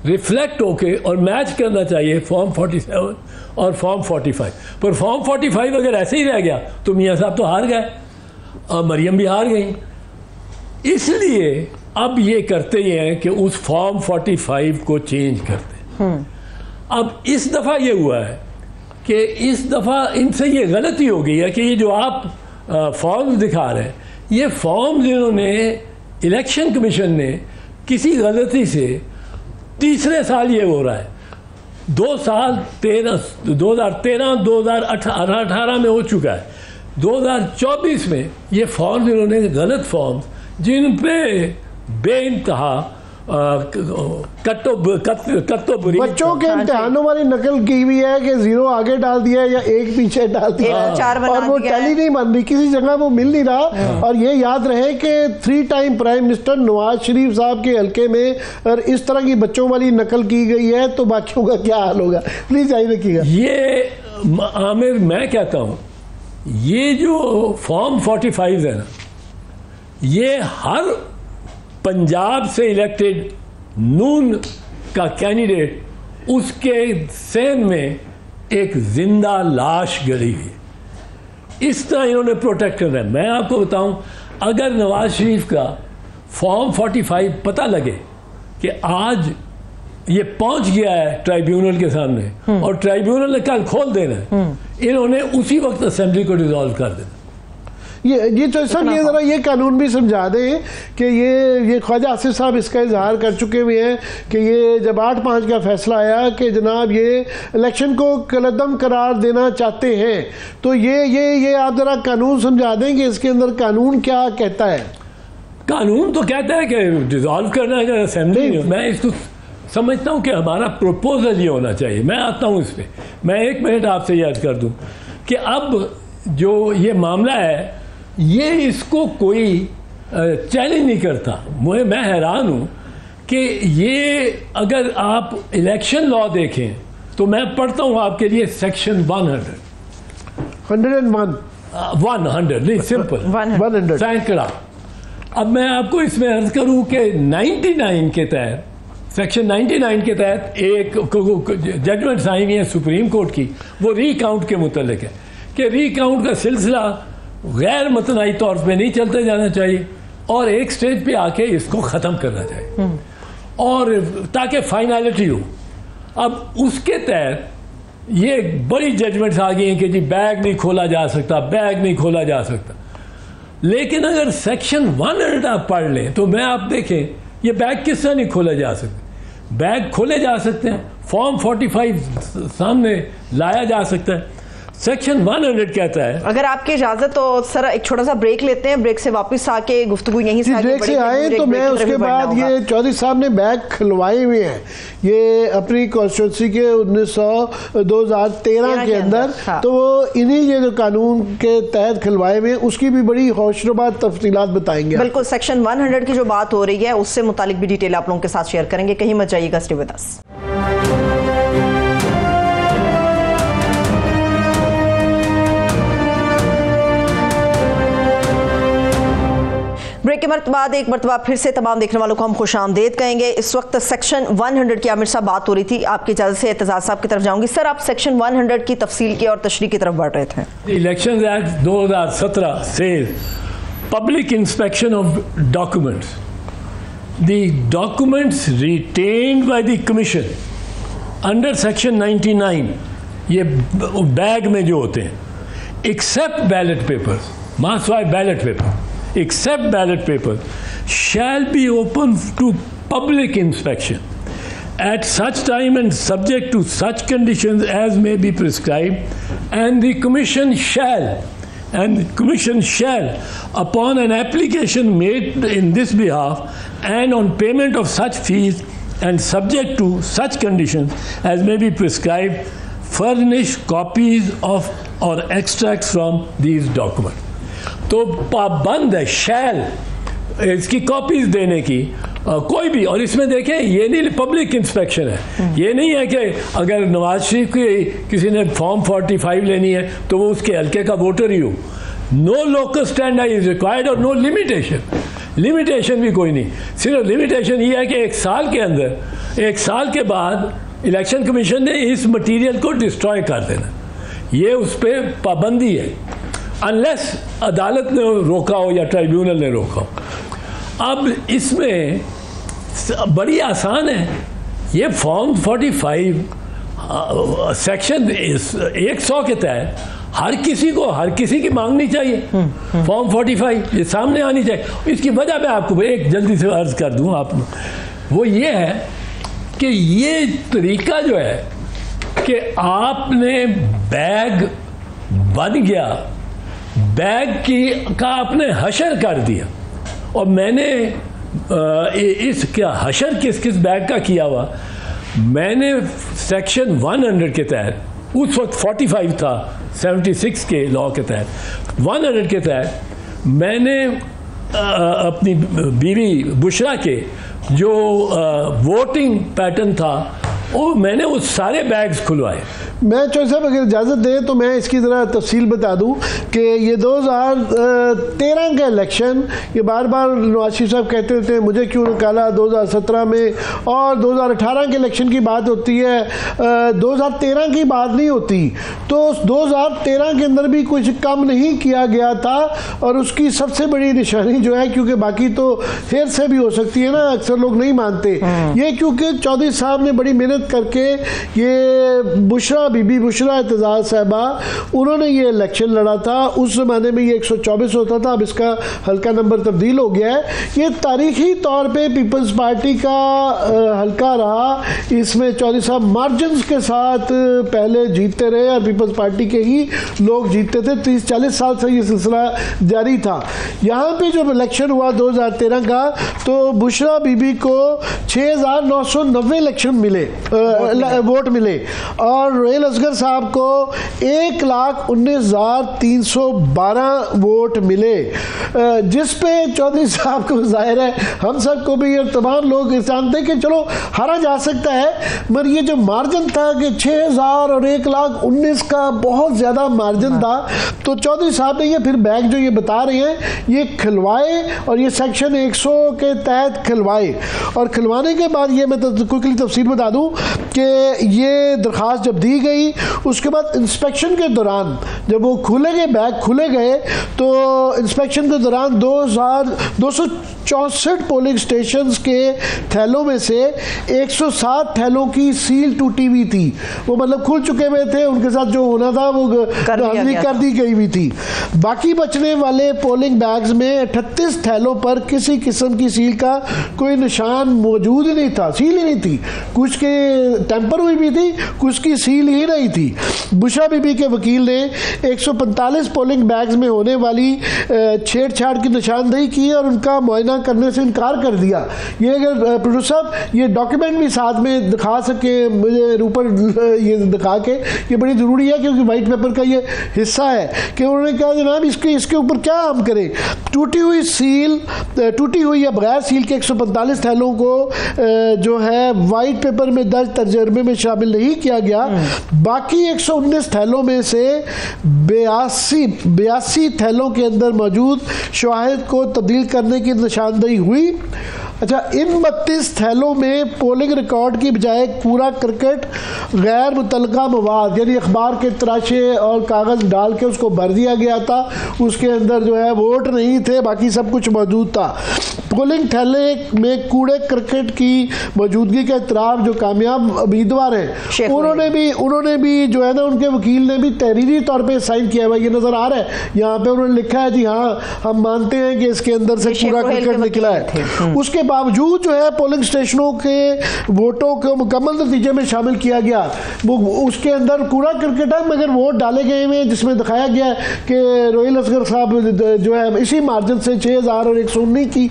S3: रिफ्लेक्ट होके और मैच करना चाहिए फॉर्म 47 और फॉर्म 45। पर फॉर्म 45 अगर ऐसे ही रह गया तो मियाँ साहब तो हार गए और मरियम भी हार गई। इसलिए अब ये करते ही हैं कि उस फॉर्म 45 को चेंज करते हैं। अब इस दफ़ा ये हुआ है कि इस दफ़ा इनसे ये गलती हो गई है कि ये जो आप फॉर्म दिखा रहे हैं, ये फॉर्म जिन्होंने इलेक्शन कमीशन ने किसी गलती से तीसरे साल ये हो रहा है, 2 साल 2013 2018 में हो चुका है, 2024 में ये फॉर्म इन्होंने गलत फॉर्म जिन पे बेइंतहा
S2: बच्चों के इम्तिहानों वाली नकल की हुई है कि 0 आगे डाल दिया या 1 पीछे डाल दिया और वो टैली नहीं बन रही, किसी जगह वो मिल नहीं रहा। और ये याद रहे कि 3 time prime minister Nawaz Sharif साहब के हल्के में और इस तरह की बच्चों वाली नकल की गई है तो बाकियों का क्या हाल होगा, प्लीज जारी रखिएगा।
S3: ये आमिर मैं कहता हूँ ये जो फॉर्म 45 है ना, ये हर पंजाब से इलेक्टेड नून का कैंडिडेट उसके सेन में एक जिंदा लाश गड़ी हुई, इस तरह इन्होंने प्रोटेक्ट करना है। मैं आपको बताऊं, अगर नवाज शरीफ का फॉर्म 45 पता लगे कि आज ये पहुंच गया है ट्राइब्यूनल के सामने और ट्राइब्यूनल ने कल खोल देना है, इन्होंने उसी वक्त असेंबली को डिसॉल्व कर देना।
S2: ये तो सर ये जरा ये कानून भी समझा दें कि ये ख्वाजा आसिफ साहब इसका इजहार कर चुके हुए हैं कि ये जब 8-5 का फैसला आया कि जनाब ये इलेक्शन को कलअदम करार देना चाहते हैं, तो ये आप जरा कानून समझा दें कि इसके अंदर कानून क्या कहता है।
S3: कानून तो कहता है कि डिसॉल्व करना है असेंबली। मैं इसको समझता हूँ कि हमारा प्रपोजल ये होना चाहिए। मैं आता हूँ इस पर, मैं 1 मिनट आपसे याद कर दूँ कि अब जो ये मामला है ये इसको कोई चैलेंज नहीं करता। मैं हैरान हूँ कि ये अगर आप इलेक्शन लॉ देखें तो मैं पढ़ता हूँ आपके लिए सेक्शन 100 नहीं सिंपल 100 सैकड़ा। अब मैं आपको इसमें अर्ज करूँ कि 99 के तहत सेक्शन 99 के तहत एक जजमेंट आई हुई है सुप्रीम कोर्ट की, वो रीकाउंट के मुतल्लिक है कि रीकाउंट का सिलसिला गैर मतनाई तौर पे नहीं चलते जाना चाहिए और एक स्टेज पे आके इसको ख़त्म करना चाहिए और ताकि फाइनलिटी हो। अब उसके तहत ये बड़ी जजमेंट्स आ गई हैं कि जी बैग नहीं खोला जा सकता, बैग नहीं खोला जा सकता। लेकिन अगर सेक्शन 100 आप पढ़ लें तो मैं आप देखें ये बैग किस तरह नहीं खोला जा सकता। बैग खोले जा सकते हैं, फॉर्म 45 सामने लाया जा सकता है। सेक्शन 100 कहता है।
S1: अगर आपकी इजाजत तो सर एक छोटा सा ब्रेक लेते हैं, ब्रेक से वापस आके गुफ्तगू यहीं से
S2: ब्रेक से आए तो मैं उसके बाद ये चौधरी साहब ने बैग खिलवाए हुए हैं ये अपनी कॉन्स्टिट्यूंसी के 2013 के अंदर, तो वो इन्हीं ये जो कानून के तहत खिलवाए हुए उसकी भी बड़ी होशरुबा तफसीलात बताएंगे।
S1: बिल्कुल, सेक्शन 100 की जो बात हो रही है उससे मुतालिक भी डिटेल आप लोगों के साथ शेयर करेंगे, कहीं मत जाइएगा, स्टे विद अस। ब्रेक के बाद एक मरतबा फिर से तमाम देखने वालों को हम खुश आमदेद कहेंगे। इस वक्त सेक्शन 100 की आमिर साहब बात हो रही थी, आपकी इजाजत से एतजाज साहब की तरफ जाऊंगी। सर आप सेक्शन 100 की तफसील की और तशरीह की तरफ बढ़ रहे थे।
S3: इलेक्शन एक्ट 2017 से public inspection of documents, the documents retained by the commission under section 99, ये बैग में जो होते हैं, except ballot papers, marks ballot paper, except ballot paper, shall be open to public inspection at such time and subject to such conditions as may be prescribed, and the commission shall, upon an application made in this behalf and on payment of such fees and subject to such conditions as may be prescribed, furnish copies of or extracts from these documents. तो पाबंद है शैल इसकी copies देने की कोई भी। और इसमें देखें ये नहीं पब्लिक इंस्पेक्शन है, ये नहीं है कि अगर नवाज शरीफ की किसी ने फॉर्म 45 लेनी है तो वो उसके हल्के का वोटर ही हो। No local stand is required और नो लिमिटेशन। लिमिटेशन भी कोई नहीं, सिर्फ लिमिटेशन ये है कि 1 साल के अंदर, 1 साल के बाद इलेक्शन कमीशन ने इस मटेरियल को डिस्ट्रॉय कर देना, ये उस पर पाबंदी है, अनलेस अदालत ने रोका हो या ट्राइब्यूनल ने रोका हो। अब इसमें बड़ी आसान है, ये फॉर्म 45 सेक्शन 100 के तहत हर किसी की मांगनी चाहिए। फॉर्म 45 ये सामने आनी चाहिए। इसकी वजह मैं आपको एक जल्दी से अर्ज कर दूं, आप वो ये है कि ये तरीका जो है कि आपने बैग बन गया, बैग का आपने हशर कर दिया, और मैंने क्या हशर किस बैग का किया हुआ, मैंने सेक्शन 100 के तहत, उस वक्त 45 था 76 के लॉ के तहत, 100 के तहत मैंने अपनी बीवी बुशरा के जो वोटिंग पैटर्न था वो मैंने उस सारे बैग्स खुलवाए।
S2: मैं चौधरी साहब अगर इजाज़त दें तो मैं इसकी ज़रा तफसील बता दूं कि ये 2013 का इलेक्शन, ये बार बार नवाज शरीफ साहब कहते होते हैं मुझे क्यों निकाला 2017 में, और 2018 के इलेक्शन की बात होती है, 2013 की बात नहीं होती। तो 2013 के अंदर भी कुछ कम नहीं किया गया था, और उसकी सबसे बड़ी निशानी जो है, क्योंकि बाकी तो फिर से भी हो सकती है ना, अक्सर लोग नहीं मानते ये, क्योंकि चौधरी साहब ने बड़ी मेहनत करके ये बीबी बुशरा एतजाज साहबा, उन्होंने ये इलेक्शन लड़ा था। उस ज़माने में ये 124 होता था, अब इसका हल्का नंबर तब्दील हो गया है। ये तारीखी तौर पे पीपल्स पार्टी का हल्का रहा, इसमें चौधरी साहब मार्जिन के साथ पहले जीतते रहे और पीपल्स पार्टी के ही लोग जीतते थे। 30-40 साल से ये सिलसिला जारी था। यहाँ पे जब इलेक्शन हुआ 2013 का, तो बुशरा बीबी को 6,990 इलेक्शन मिले, वोट मिले, और रोहेल असगर साहब को 1,19,312 वोट मिले, जिस पे चौधरी साहब को जाहिर है हम सब को भी और तमाम लोग जानते कि चलो हारा जा सकता है, मगर ये जो मार्जिन था कि 6,000 और 1,19,000 का बहुत ज़्यादा मार्जिन था। तो चौधरी साहब ने ये फिर बैग जो ये बता रहे हैं ये खिलवाए, और ये सेक्शन 100 के तहत खिलवाए, और खिलवाने के बाद ये मैं क्विकली तफसील बता दूं कि ये दरख्वास्त जब दी गई, उसके बाद इंस्पेक्शन के दौरान जब वो खोले गए, बैग खुले गए, तो इंस्पेक्शन के दौरान 2,264 पोलिंग स्टेशंस के थैलों में से 107 थैलों की सील टूटी हुई थी, वो मतलब खुल चुके हुए थे, उनके साथ जो होना था वो कर दी गई हुई थी। बाकी बचने वाले पोलिंग बैग्स में 38 थैलों पर किसी किस्म की सील का कोई निशान मौजूद ही नहीं था, सील ही नहीं थी, कुछ के टेम्पर हुई भी थी, कुछ की सील ही नहीं थी। बुशरा बीबी के वकील ने 145 पोलिंग बैग्स में होने वाली छेड़छाड़ की निशानदेही की और उनका मुआयना करने से इनकार कर दिया। ये अगर प्रोड्यूसर साहब ये डॉक्यूमेंट भी साथ में दिखा सके मुझे ऊपर, ये दिखा के, ये बड़ी ज़रूरी है क्योंकि वाइट पेपर का ये हिस्सा है कि उन्होंने कहा जनाब इसके ऊपर क्या हम करें, टूटी हुई सील, टूटी हुई या बगैर सील के 145 थैलों को जो है वाइट पेपर में दर्ज तर्जमे में शामिल नहीं किया गया। बाकी 119 थैलों में से 82 थैलों के अंदर मौजूद शवाहिद को तब्दील करने की निशानदेही हुई। अच्छा, इन 32 थैलों में पोलिंग रिकॉर्ड की बजाय कूड़ा करकट, गैर मुतलका मवाद यानी अखबार के तराशे और कागज़ डाल के उसको भर दिया गया था, उसके अंदर जो है वोट नहीं थे, बाकी सब कुछ मौजूद था। पोलिंग थैले में कूड़े करकट की मौजूदगी के इतराफ़ जो कामयाब उम्मीदवार हैं उन्होंने भी जो है ना, उनके वकील ने भी तहरीरी तौर पे साइन किया हुआ, ये नज़र आ रहा है यहाँ पे, उन्होंने लिखा है जी हाँ हम मानते हैं कि इसके अंदर से कूड़ा करकट निकला है। उसके बावजूद जो है पोलिंग स्टेशनों के वोटों को मुकम्मल नतीजे में शामिल किया गया, वो उसके अंदर कूड़ा करकट है मगर वोट डाले गए हुए जिसमें दिखाया गया कि रोहेल असगर साहब जो है इसी मार्जिन से 6,000 और 119 की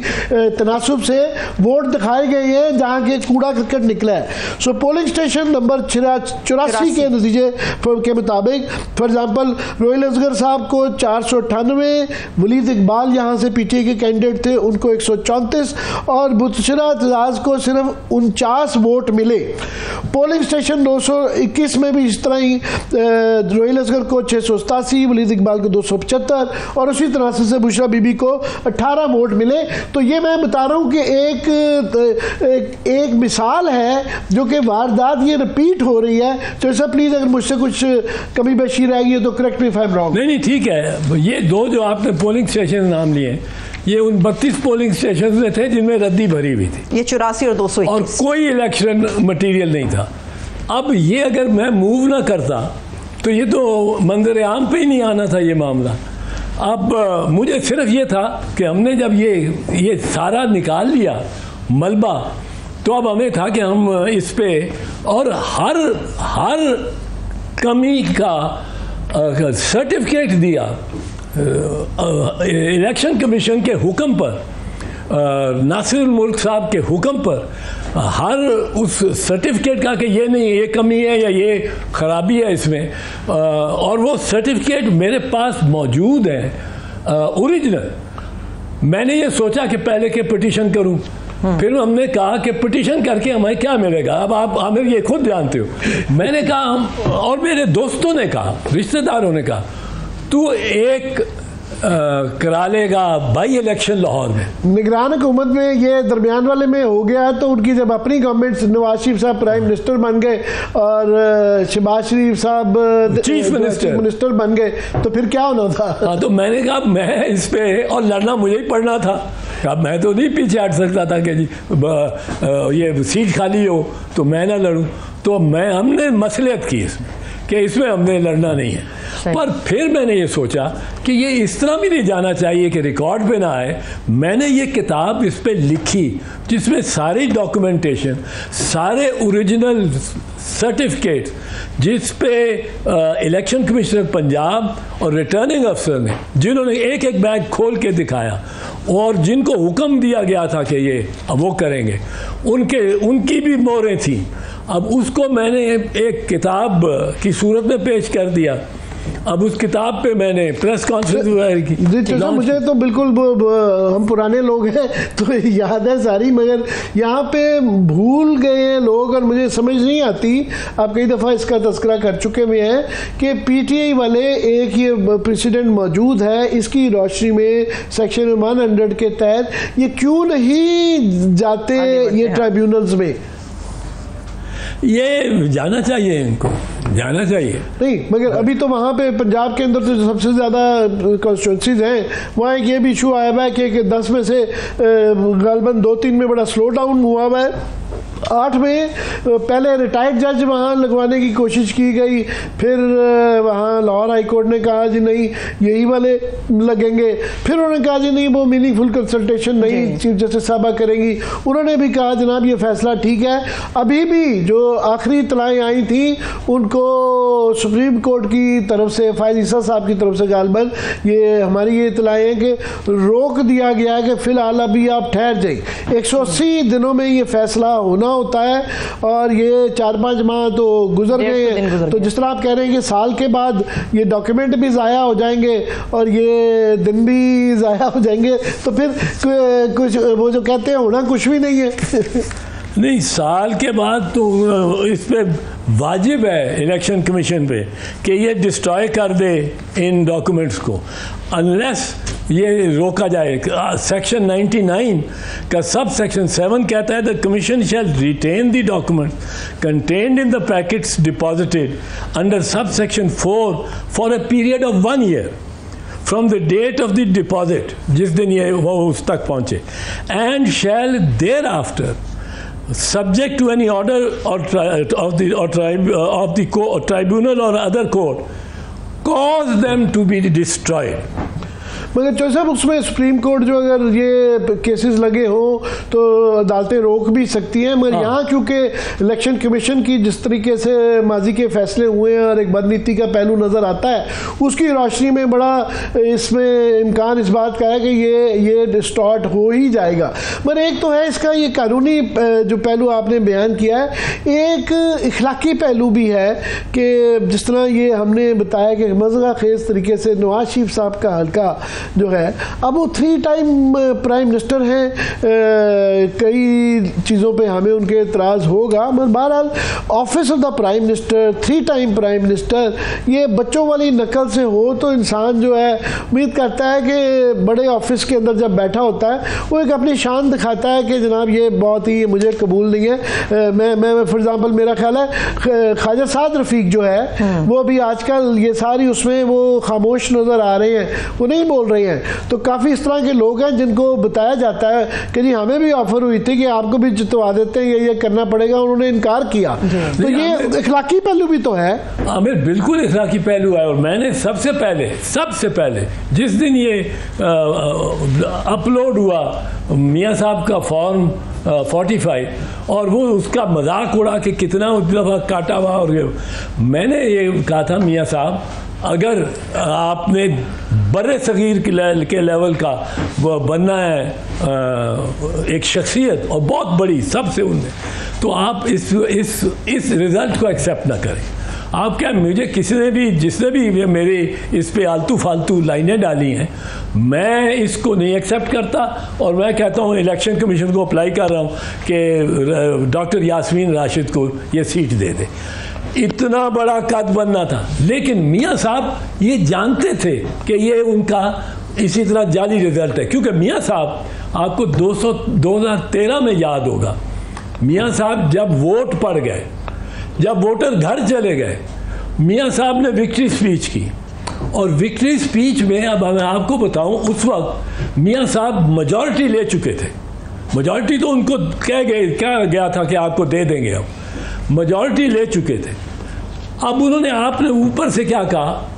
S2: तनासुब से वोट दिखाए गए हैं जहां के कूड़ा करकट निकला है। सो पोलिंग स्टेशन नंबर 84 के नतीजे के मुताबिक फॉर एग्जाम्पल रोहेल असगर साहब को 498, वलीद इकबाल यहाँ से पीटीआई के कैंडिडेट थे उनको 134 और बुशरा एतजाज को सिर्फ 49 वोट मिले। पोलिंग स्टेशन 921 में भी इस तरह ही रोहेल असगर को 687, वलीद इकबाल को 275 और उसी तरह से बुशरा बीबी को 18 वोट मिले। तो ये ये मैं बता रहा हूँ कि एक मिसाल है जो कि वारदात ये रिपीट हो रही है। तो ऐसा प्लीज अगर मुझसे कुछ कमी बेशी रह गई है तो correct me if I am wrong.
S3: नहीं ठीक है, ये दो जो आपने पोलिंग स्टेशन नाम लिए, ये उन 32 पोलिंग स्टेशन में थे जिनमें रद्दी भरी हुई थी,
S1: ये 84 और 221,
S3: और कोई इलेक्शन मटेरियल नहीं था। अब ये अगर मैं मूव ना करता तो ये तो मंजर आम पे ही नहीं आना था ये मामला। अब मुझे सिर्फ ये था कि हमने जब ये सारा निकाल लिया मलबा, तो अब हमें था कि हम इस पे और हर कमी का सर्टिफिकेट दिया इलेक्शन कमीशन के हुक्म पर, नासिरुल मुल्क साहब के हुक्म पर, हर उस सर्टिफिकेट का कि ये नहीं, ये कमी है या ये खराबी है इसमें, और वो सर्टिफिकेट मेरे पास मौजूद है ओरिजिनल। मैंने ये सोचा कि पहले के पिटीशन करूं, फिर हमने कहा कि पिटीशन करके हमें क्या मिलेगा। अब आप हमें ये खुद जानते हो, मैंने कहा और मेरे दोस्तों ने कहा, रिश्तेदारों ने कहा, तू एक करा लेगा बाई इलेक्शन लाहौर में।
S2: निगरान हुकूमत में ये दरमियान वाले में हो गया, तो उनकी जब अपनी गवर्नमेंट, नवाज शरीफ साहब प्राइम मिनिस्टर बन गए और शहबाज शरीफ साहब
S3: चीफ
S2: मिनिस्टर बन गए, तो फिर क्या होना था?
S3: हाँ, तो मैंने कहा मैं इस पे, और लड़ना मुझे ही पड़ना था। अब मैं तो नहीं पीछे हट सकता था कि जी ये सीट खाली हो तो मैं ना लड़ूं। तो हमने मसलियत की इसमें कि इसमें हमने लड़ना नहीं है। पर फिर मैंने ये सोचा कि ये इस तरह भी नहीं जाना चाहिए कि रिकॉर्ड पे ना आए। मैंने ये किताब इस पे लिखी जिसमें सारी डॉक्यूमेंटेशन, सारे ओरिजिनल सर्टिफिकेट, जिस पे इलेक्शन कमिश्नर पंजाब और रिटर्निंग अफसर ने, जिन्होंने एक एक बैग खोल के दिखाया और जिनको हुक्म दिया गया था कि ये अब वो करेंगे, उनकी भी मोहरें थी। अब उसको मैंने एक किताब की सूरत में पेश कर दिया। अब उस किताब पे मैंने प्रेस कॉन्फ्रेंस की।
S2: जी, मुझे तो बिल्कुल हम पुराने लोग हैं तो याद है सारी, मगर यहाँ पे भूल गए हैं लोग और मुझे समझ नहीं आती। आप कई दफ़ा इसका तस्करा कर चुके हुए हैं कि पीटीआई वाले एक ये प्रेसिडेंट मौजूद है, इसकी रोशनी में सेक्शन 100 के तहत ये क्यों नहीं जाते ये ट्राइब्यूनल्स में?
S3: ये जाना चाहिए, इनको जाना चाहिए।
S2: नहीं, मगर अभी तो वहाँ पे पंजाब के अंदर तो सबसे ज़्यादा कॉन्स्टिट्यूंसीज हैं, वहाँ एक ये भी इशू आया हुआ है कि 10 में से गालबन 2-3 में बड़ा स्लो डाउन हुआ हुआ है। 8 में पहले रिटायर्ड जज वहाँ लगवाने की कोशिश की गई, फिर वहाँ लाहौर हाई कोर्ट ने कहा जी नहीं यही वाले लगेंगे, फिर उन्होंने कहा जी नहीं वो मीनिंगफुल कंसल्टेशन नहीं चीफ जस्टिस साहबा करेंगी, उन्होंने भी कहा जनाब ये फैसला ठीक है। अभी भी जो आखिरी इतलाएँ आई थी उनको सुप्रीम कोर्ट की तरफ से, फायज ईसा साहब की तरफ से गालबन ये हमारी ये इतलाएँ हैं कि रोक दिया गया है कि फ़िलहाल अभी आप ठहर जाइए, 180 दिनों में ये फैसला होना होता है और ये 4-5 माह तो गुजर गए। तो जिस तरह आप कह रहे हैं कि साल के बाद ये डॉक्यूमेंट भी ज़ाया हो जाएंगे और ये दिन भी ज़ाया हो जाएंगे, तो फिर कुछ वो जो कहते हैं होना कुछ भी नहीं है।
S3: नहीं, साल के बाद तो इस पे वाजिब है इलेक्शन कमीशन पे कि ये डिस्ट्रॉय कर दे इन डॉक्यूमेंट्स को, अनलेस ये रोका जाए। सेक्शन 99 का सब सेक्शन 7 कहता है the commission shall retain the document contained in the packets deposited under sub section 4 for a period of 1 year from the date of the deposit, जिस दिन ये वो उस तक पहुँचे, and shall thereafter subject to any order of the tribunal or other court cause them to be destroyed.
S2: मगर चौधरी साहब उसमें सुप्रीम कोर्ट जो अगर ये केसेस लगे हो तो अदालतें रोक भी सकती हैं, मगर यहाँ क्योंकि इलेक्शन कमीशन की जिस तरीके से माजी के फैसले हुए हैं और एक बदनीति का पहलू नज़र आता है, उसकी रोशनी में बड़ा इसमें इम्कान इस बात का है कि ये डिस्टॉर्ट हो ही जाएगा। मगर एक तो है इसका ये कानूनी जो पहलू आपने बयान किया है, एक इखलाकी पहलू भी है कि जिस तरह ये हमने बताया कि मज़ा खेज तरीके से नवाज शरीफ साहब का हल्का जो है, अब वो 3 टाइम प्राइम मिनिस्टर हैं, कई चीज़ों पे हमें उनके एतराज़ होगा, मगर बहरहाल office of the prime minister, 3 time prime minister, ये बच्चों वाली नकल से हो तो इंसान जो है उम्मीद करता है कि बड़े ऑफिस के अंदर जब बैठा होता है वो एक अपनी शान दिखाता है कि जनाब ये बहुत ही मुझे कबूल नहीं है। मैं फॉर एग्जांपल मेरा ख्याल है ख्वाजा साद रफीक जो है वो अभी आजकल ये सारी उसमें वो खामोश नज़र आ रहे हैं, वो नहीं बोल रहे हैं। तो काफ़ी इस तरह के लोग हैं जिनको बताया जाता है कि जी हमें भी ऑफर हुई थी कि आपको भी जितवा देते हैं, ये करना पड़ेगा, उन्होंने इनकार किया। तो ये इखलाकी पहलू भी तो है।
S3: आमिर, बिल्कुल इखलाकी पहलू है। और मैंने सबसे पहले जिस दिन ये अपलोड हुआ मियाँ साहब का फॉर्म 45 और वो उसका मजाक उड़ा के कितना उस दफ़ा काटा हुआ, और मैंने ये कहा था मियाँ साहब अगर आपने बड़े सगीर के लेवल का वो बनना है एक शख्सियत और बहुत बड़ी सबसे उनमें, तो आप इस रिज़ल्ट को एक्सेप्ट ना करें। आप क्या, मुझे जिसने भी मेरे इस पे आलतू फालतू लाइनें डाली हैं, मैं इसको नहीं एक्सेप्ट करता। और मैं कहता हूँ इलेक्शन कमीशन को अप्लाई कर रहा हूँ कि डॉक्टर यास्मीन राशिद को ये सीट दे दे। इतना बड़ा कद बनना था, लेकिन मियाँ साहब ये जानते थे कि ये उनका इसी तरह जाली रिजल्ट है। क्योंकि मियाँ साहब, आपको 2013 में याद होगा, मियाँ साहब जब वोट पड़ गए, जब वोटर घर चले गए, मियाँ साहब ने विक्ट्री स्पीच की। और विक्ट्री स्पीच में अब मैं आपको बताऊं, उस वक्त मियाँ साहब मेजॉरिटी ले चुके थे। मेजॉरिटी तो उनको कह गया था कि आपको दे देंगे, अब मेजॉरिटी ले चुके थे। अब उन्होंने आपने ऊपर से क्या कहा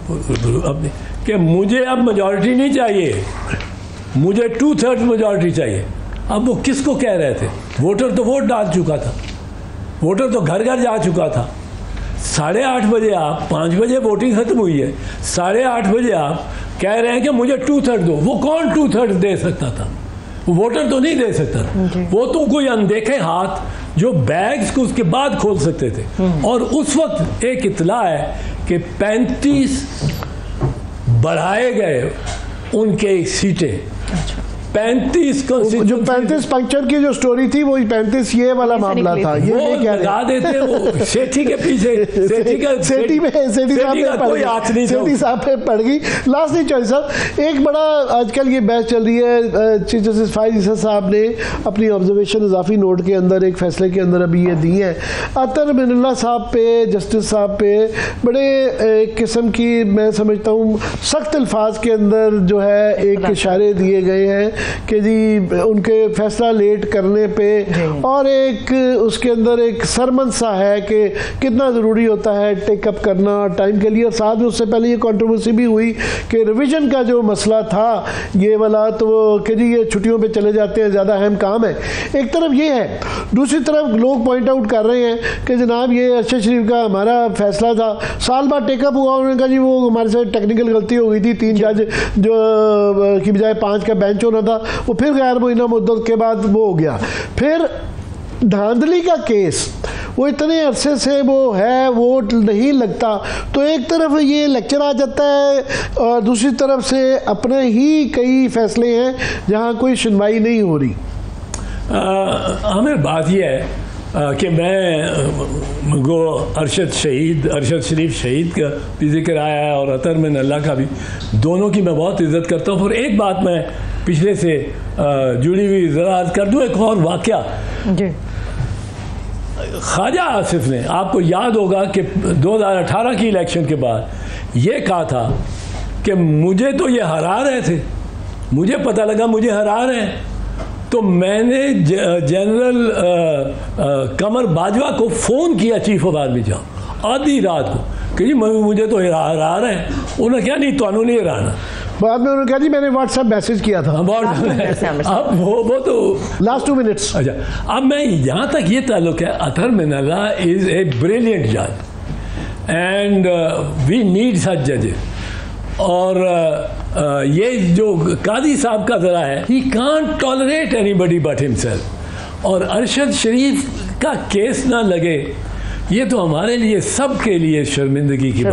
S3: कि मुझे अब मेजॉरिटी नहीं चाहिए, मुझे 2/3 मेजॉरिटी चाहिए। अब वो किसको कह रहे थे? वोटर तो वोट डाल चुका था, वोटर तो घर घर जा चुका था। 8:30 बजे आप, 5 बजे वोटिंग खत्म हुई है, 8:30 बजे आप कह रहे हैं कि मुझे 2/3 दो। वो कौन 2/3 दे सकता था? वो वोटर तो नहीं दे सकता था, वो तो कोई अनदेखे हाथ जो बैग्स को उसके बाद खोल सकते थे। और उस वक्त एक इतला है कि 35 बढ़ाए गए उनके सीटें। 35 को
S2: जो 35 पंक्चर की जो स्टोरी थी वो 35 ये वाला मामला था। ये क्या
S3: लगा देते वो सेठी के पीछे,
S2: सेठी साहब पे पड़ गई। लास्ट नहीं चॉइस साहब, एक बड़ा आजकल ये बहस चल रही है, चीफ जस्टिस फाइज ईसा साहब ने अपनी ऑब्जर्वेशन इजाफी नोट के अंदर एक फैसले के अंदर अभी ये दी है, अतर मिनुल्लाह साहब पे, जस्टिस साहब पे बड़े एक किस्म की मैं समझता हूँ सख्त अल्फाज के अंदर जो है एक इशारे दिए गए हैं कि जी उनके फैसला लेट करने पे, और एक उसके अंदर एक सरमन सा है कि कितना ज़रूरी होता है टेकअप करना टाइम के लिए। और साथ में उससे पहले ये कंट्रोवर्सी भी हुई कि रिवीजन का जो मसला था ये वाला, तो वो कि जी ये छुट्टियों पे चले जाते हैं, ज़्यादा अहम काम है। एक तरफ ये है, दूसरी तरफ लोग पॉइंट आउट कर रहे हैं कि जनाब ये अरशद शरीफ का हमारा फैसला था, साल बाद टेकअप हुआ, उन्होंने कहा जी वो हमारे से टेक्निकल गलती हो गई थी, 3 जज जो की बजाय 5 का बेंच होना था, वो फिर गैर महीना मुद्दत के बाद वो हो गया। फिर धांधली का केस, वो इतने अरसे से वो है, वोट नहीं लगता, तो एक तरफ ये लेक्चर आ जाता है और दूसरी तरफ से अपने ही कई फैसले हैं जहां कोई सुनवाई नहीं हो रही।
S3: हमें बात यह है कि मैं गो अरशद शरीफ शहीद का भी जिक्र आया है और अतर मिनुल्लाह का भी, दोनों की मैं बहुत इज़्ज़त करता हूँ। और एक बात मैं पिछले से जुड़ी हुई ज़रा अर्ज़ कर दूँ, एक और वाक़या। ख्वाजा आसिफ ने, आपको याद होगा कि 2018 की इलेक्शन के बाद ये कहा था कि मुझे तो ये हरा रहे थे, मुझे पता लगा मुझे हरा रहे हैं, तो मैंने जनरल कमर बाजवा को फ़ोन किया, चीफ ऑफ आर्मी स्टाफ, आधी रात को कि जी मुझे तो हरा रहे हैं। उन्होंने क्या नहीं, तो नहीं हराना।
S2: बाद में उन्होंने कहा जी मैंने व्हाट्सएप मैसेज किया था।
S3: अब वो तो
S2: लास्ट 2 मिनट्स।
S3: अच्छा, अब मैं यहाँ तक ये ताल्लुक है, अतर मिनुल्लाह इज़ ए ब्रिलियंट जज एंड वी नीड सच जजेस। और ये जो कादी साहब का ज़रा है, he can't tolerate anybody but himself. और अरशद शरीफ का केस ना लगे, ये तो हमारे लिए, सबके लिए शर्मिंदगी की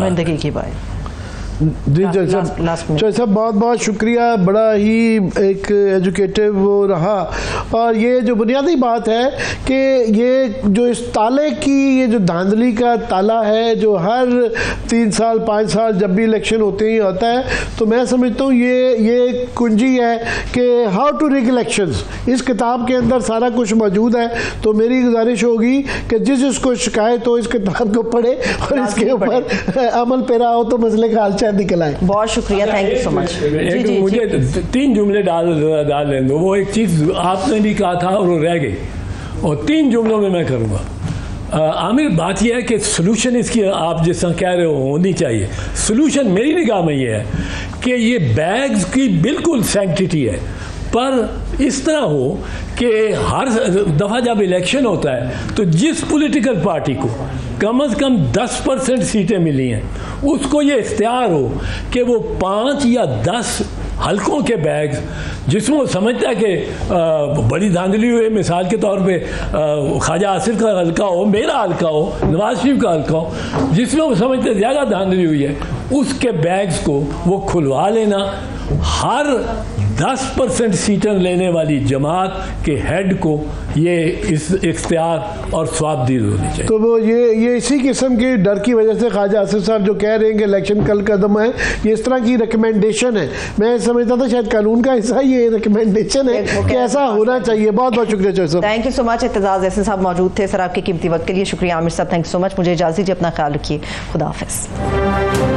S3: बात।
S2: जी चौधरी साहब बहुत बहुत शुक्रिया, बड़ा ही एक एजुकेटिव वो रहा। और ये जो बुनियादी बात है कि ये जो इस ताले की ये जो धांधली का ताला है जो हर 3 साल 5 साल जब भी इलेक्शन होते ही होता है, तो मैं समझता हूँ ये कुंजी है कि हाउ टू रिग इलेक्शंस। इस किताब के अंदर सारा कुछ मौजूद है। तो मेरी गुजारिश होगी कि जिसको शिकायत हो इस किताब को पढ़े और इसके ऊपर अमल पेरा हो तो मसले का हाल निकल आए।
S1: बहुत शुक्रिया, थैंक यू सो मच।
S3: मुझे 3 जुमले डाल लेने दो। वो एक चीज़ आपने भी कहा था और वो रह गई, और 3 जुमलों में मैं करूँगा। आमिर, बात यह है कि सोल्यूशन इसकी आप जिस तरह कह रहे हो होनी चाहिए। सोल्यूशन मेरी निगाह में ये है कि ये बैग्स की बिल्कुल सैंक्टिटी है, पर इस तरह हो कि हर दफ़ा जब इलेक्शन होता है तो जिस पॉलिटिकल पार्टी को कम से कम 10% सीटें मिली हैं उसको ये इख्तियार हो कि वो 5 या 10 हलकों के बैग्स जिसमें वो समझता है कि बड़ी धांधली हुई, मिसाल के तौर पे ख्वाजा आसिफ का हल्का हो, मेरा हल्का हो, नवाज शरीफ का हल्का हो, जिसमें वो समझते ज़्यादा धांधली हुई है, उसके बैग्स को वो खुलवा लेना। हर 10% सीटें लेने वाली जमात के हेड को ये इस इख्तियार और स्वाबदीद होनी चाहिए।
S2: तो वो ये इसी किस्म के डर की वजह से ख्वाजा आसिफ साहब जो कह रहे हैं कि इलेक्शन कल कदम है, ये इस तरह की रिकमेंडेशन है। मैं समझता था शायद कानून का हिस्सा ये रिकमेंडेशन है कि ऐसा होना चाहिए। बहुत बहुत शुक्रिया चौधरी साहब, thank
S1: you so much. Aitzaz Ahsan साहब मौजूद थे। सर आपके कीमती वक्त के लिए शुक्रिया। आमिर साहब थैंक यू सो मच। मुझे इजाज़त दीजिए, अपना ख्याल रखिए। खुदा हाफिज़।